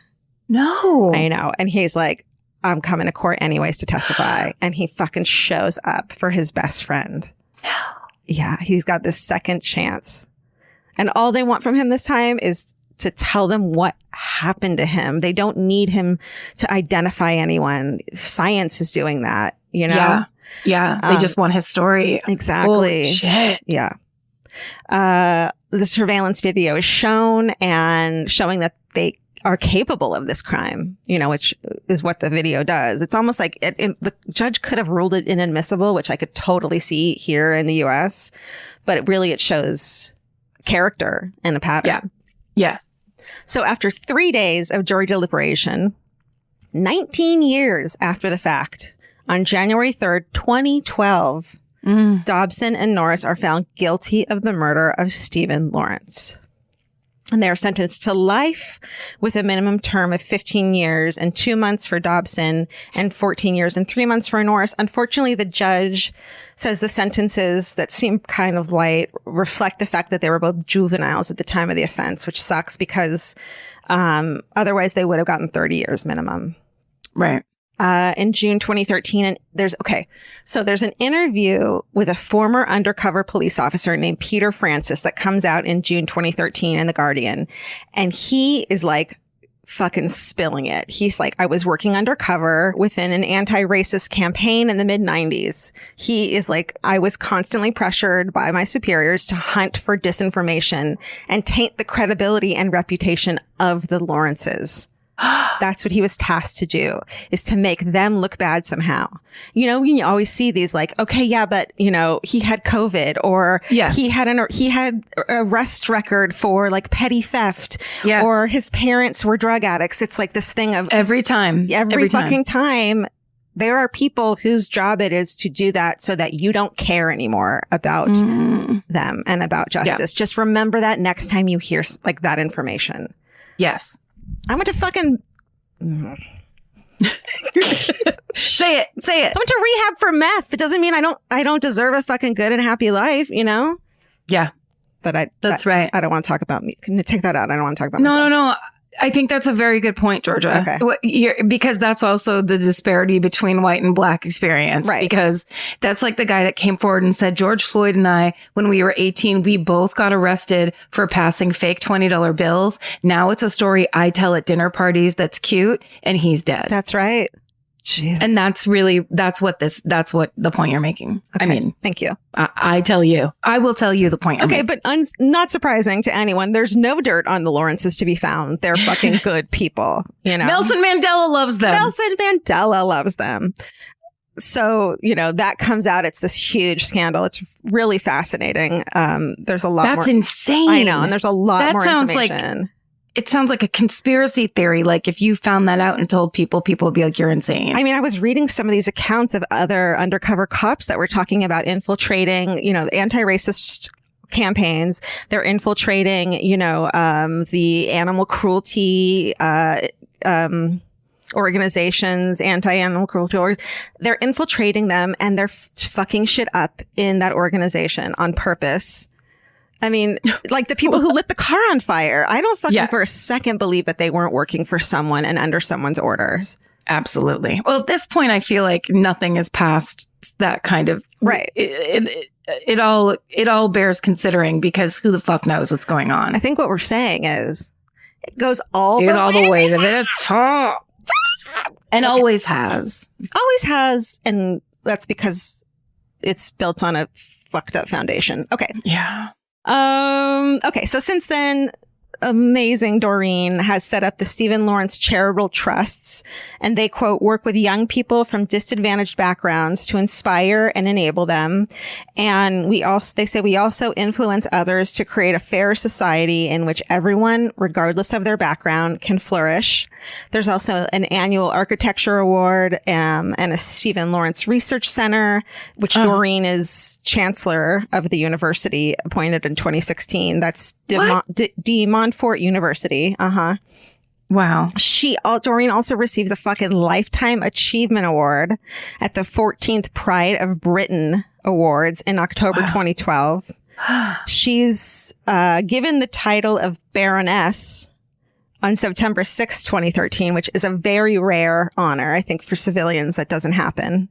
No. I know. And he's like, I'm coming to court anyways to testify. And he fucking shows up for his best friend. No. Yeah, he's got this second chance. And all they want from him this time is to tell them what happened to him. They don't need him to identify anyone. Science is doing that, Yeah. They just want his story. Exactly. Holy shit. Yeah. The surveillance video is shown and showing that they are capable of this crime, which is what the video does. It's almost like the judge could have ruled it inadmissible, which I could totally see here in the US, but it shows character and a pattern. Yeah. Yes. So after 3 days of jury deliberation, 19 years after the fact, on January 3rd, 2012, Dobson and Norris are found guilty of the murder of Stephen Lawrence. And they are sentenced to life with a minimum term of 15 years and 2 months for Dobson and 14 years and 3 months for Norris. Unfortunately, the judge says the sentences that seem kind of light reflect the fact that they were both juveniles at the time of the offense, which sucks because otherwise they would have gotten 30 years minimum. Right. In June 2013. And there's an interview with a former undercover police officer named Peter Francis that comes out in June 2013 in The Guardian. And he is like fucking spilling it. He's like, I was working undercover within an anti-racist campaign in the mid-90s. He is like, I was constantly pressured by my superiors to hunt for disinformation and taint the credibility and reputation of the Lawrences. That's what he was tasked to do, is to make them look bad somehow. You always see these like, okay, yeah, but he had COVID, or yes. he had a arrest record for like petty theft, yes. or his parents were drug addicts. It's like this thing of every time, fucking time. There are people whose job it is to do that so that you don't care anymore about them and about justice. Yeah. Just remember that next time you hear like that information. Yes. I went to fucking say it. I went to rehab for meth. It doesn't mean I don't deserve a fucking good and happy life, Yeah. But That's right. I don't want to talk about me. Can you take that out? I don't want to talk about No, myself. no. I think that's a very good point, Georgia. Okay. Because that's also the disparity between white and black experience. Right. Because that's like the guy that came forward and said, George Floyd and I, when we were 18, we both got arrested for passing fake $20 bills. Now it's a story I tell at dinner parties that's cute, and he's dead. That's right. Jesus. And that's what the point you're making. Okay. I mean, thank you. I will tell you the point. Okay, but not surprising to anyone, there's no dirt on the Lawrences to be found. They're fucking good people, you know. Nelson Mandela loves them. Nelson Mandela loves them. So, you know, that comes out. It's this huge scandal. It's really fascinating. There's a lot more. That's insane. I know. And there's a lot more information. It sounds like a conspiracy theory. Like if you found that out and told people would be like, you're insane. I mean, I was reading some of these accounts of other undercover cops that were talking about infiltrating, you know, anti-racist campaigns. They're infiltrating, you know, the animal cruelty, organizations, anti-animal cruelty. They're infiltrating them and they're fucking shit up in that organization on purpose. I mean, like the people who lit the car on fire. I don't fucking for a second believe that they weren't working for someone and under someone's orders. Absolutely. Well, at this point, I feel like nothing is past that kind of right. It all bears considering because who the fuck knows what's going on. I think what we're saying is it goes all the way to the top. And always has. Always has. And that's because it's built on a fucked up foundation. Okay. Yeah. Okay. So since then, amazing Doreen has set up the Stephen Lawrence Charitable Trusts, and they, quote, work with young people from disadvantaged backgrounds to inspire and enable them. And they say we also influence others to create a fair society in which everyone, regardless of their background, can flourish. There's also an annual architecture award, and a Stephen Lawrence Research Center, which Doreen is chancellor of the university, appointed in 2016. That's De Montfort University. Wow. Doreen also receives a fucking Lifetime Achievement Award at the 14th Pride of Britain Awards in October 2012. She's given the title of Baroness on September 6, 2013, which is a very rare honor. I think for civilians, that doesn't happen.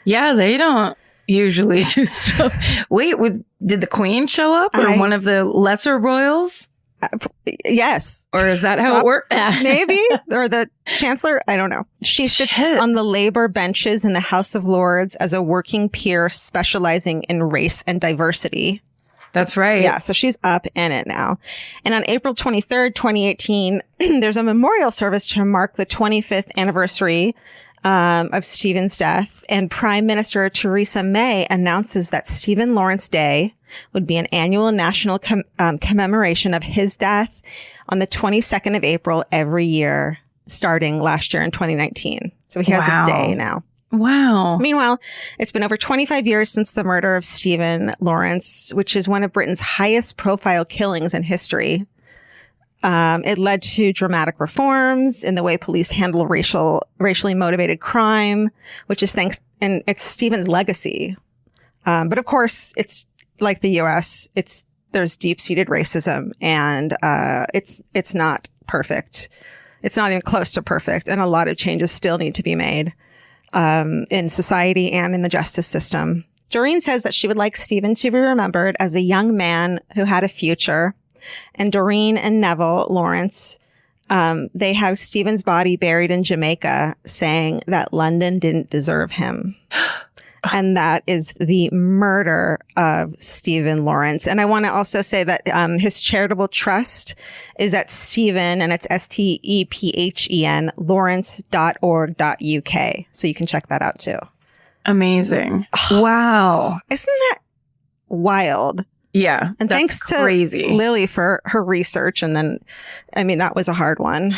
Yeah, they don't usually do stuff. Wait, did the Queen show up or one of the lesser royals? Yes. Or is that how it worked? Maybe. Or the chancellor? I don't know. She sits on the labor benches in the House of Lords as a working peer specializing in race and diversity. That's right. Yeah. So she's up in it now. And on April 23rd, 2018, there's a memorial service to mark the 25th anniversary of Stephen's death. And Prime Minister Theresa May announces that Stephen Lawrence Day would be an annual national commemoration of his death on the 22nd of April every year, starting last year in 2019. So he has a day now. Wow. Meanwhile, it's been over 25 years since the murder of Stephen Lawrence, which is one of Britain's highest profile killings in history. It led to dramatic reforms in the way police handle racially motivated crime, which is and it's Stephen's legacy. But of course, it's like the U.S. There's deep-seated racism, and it's not perfect. It's not even close to perfect, and a lot of changes still need to be made in society and in the justice system. Doreen says that she would like Stephen to be remembered as a young man who had a future. And Doreen and Neville Lawrence, they have Stephen's body buried in Jamaica, saying that London didn't deserve him. And that is the murder of Stephen Lawrence. And I want to also say that his charitable trust is at Stephen, and it's STEPHEN, lawrence.org.uk. So you can check that out too. Amazing. Wow. Isn't that wild? Yeah. And thanks to crazy. Lily for her research. And then, I mean, that was a hard one.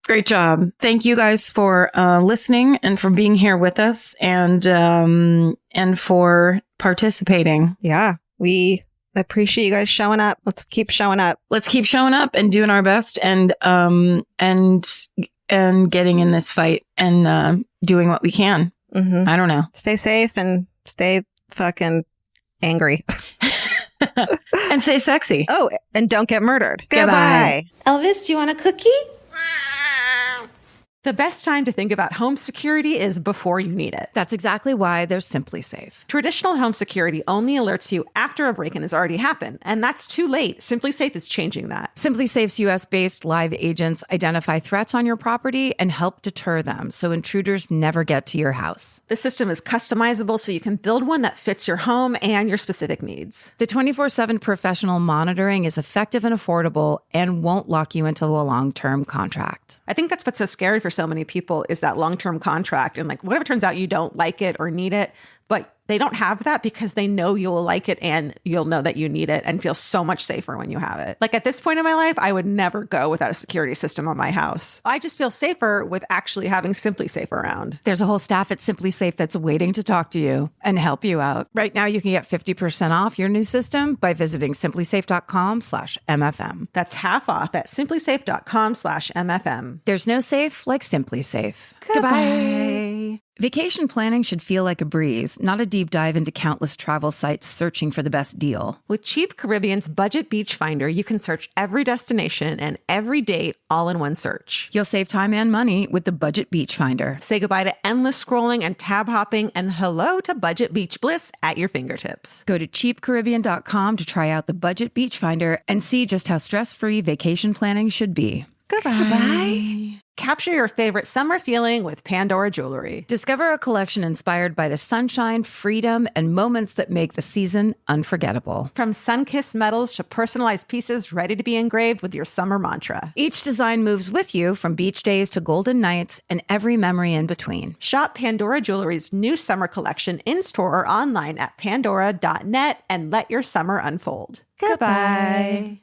Great job. Thank you guys for listening and for being here with us and for participating. Yeah. We appreciate you guys showing up. Let's keep showing up. Let's keep showing up and doing our best and getting in this fight and doing what we can. Mm-hmm. I don't know. Stay safe and stay fucking angry. And And stay sexy. Oh, and don't get murdered. Goodbye. Elvis, do you want a cookie? The best time to think about home security is before you need it. That's exactly why they're Simply Safe. Traditional home security only alerts you after a break-in has already happened, and that's too late. Simply Safe is changing that. Simply Safe's US-based live agents identify threats on your property and help deter them so intruders never get to your house. The system is customizable so you can build one that fits your home and your specific needs. The 24/7 professional monitoring is effective and affordable and won't lock you into a long-term contract. I think that's what's so scary for so many people is that long-term contract. And like, what if it turns out you don't like it or need it, but they don't have that because they know you'll like it and you'll know that you need it and feel so much safer when you have it. Like at this point in my life, I would never go without a security system on my house. I just feel safer with actually having Simply Safe around. There's a whole staff at Simply Safe that's waiting to talk to you and help you out. Right now, you can get 50% off your new system by visiting simplysafe.com/MFM. That's half off at simplysafe.com/MFM. There's no safe like Simply Safe. Goodbye. Vacation planning should feel like a breeze, not a deep dive into countless travel sites searching for the best deal. With Cheap Caribbean's Budget Beach Finder, you can search every destination and every date all in one search. You'll save time and money with the Budget Beach Finder. Say goodbye to endless scrolling and tab hopping and hello to Budget Beach Bliss at your fingertips. Go to cheapcaribbean.com to try out the Budget Beach Finder and see just how stress-free vacation planning should be. Goodbye. Capture your favorite summer feeling with Pandora Jewelry. Discover a collection inspired by the sunshine, freedom, and moments that make the season unforgettable. From sun-kissed metals to personalized pieces ready to be engraved with your summer mantra. Each design moves with you from beach days to golden nights and every memory in between. Shop Pandora Jewelry's new summer collection in-store or online at pandora.net and let your summer unfold. Goodbye.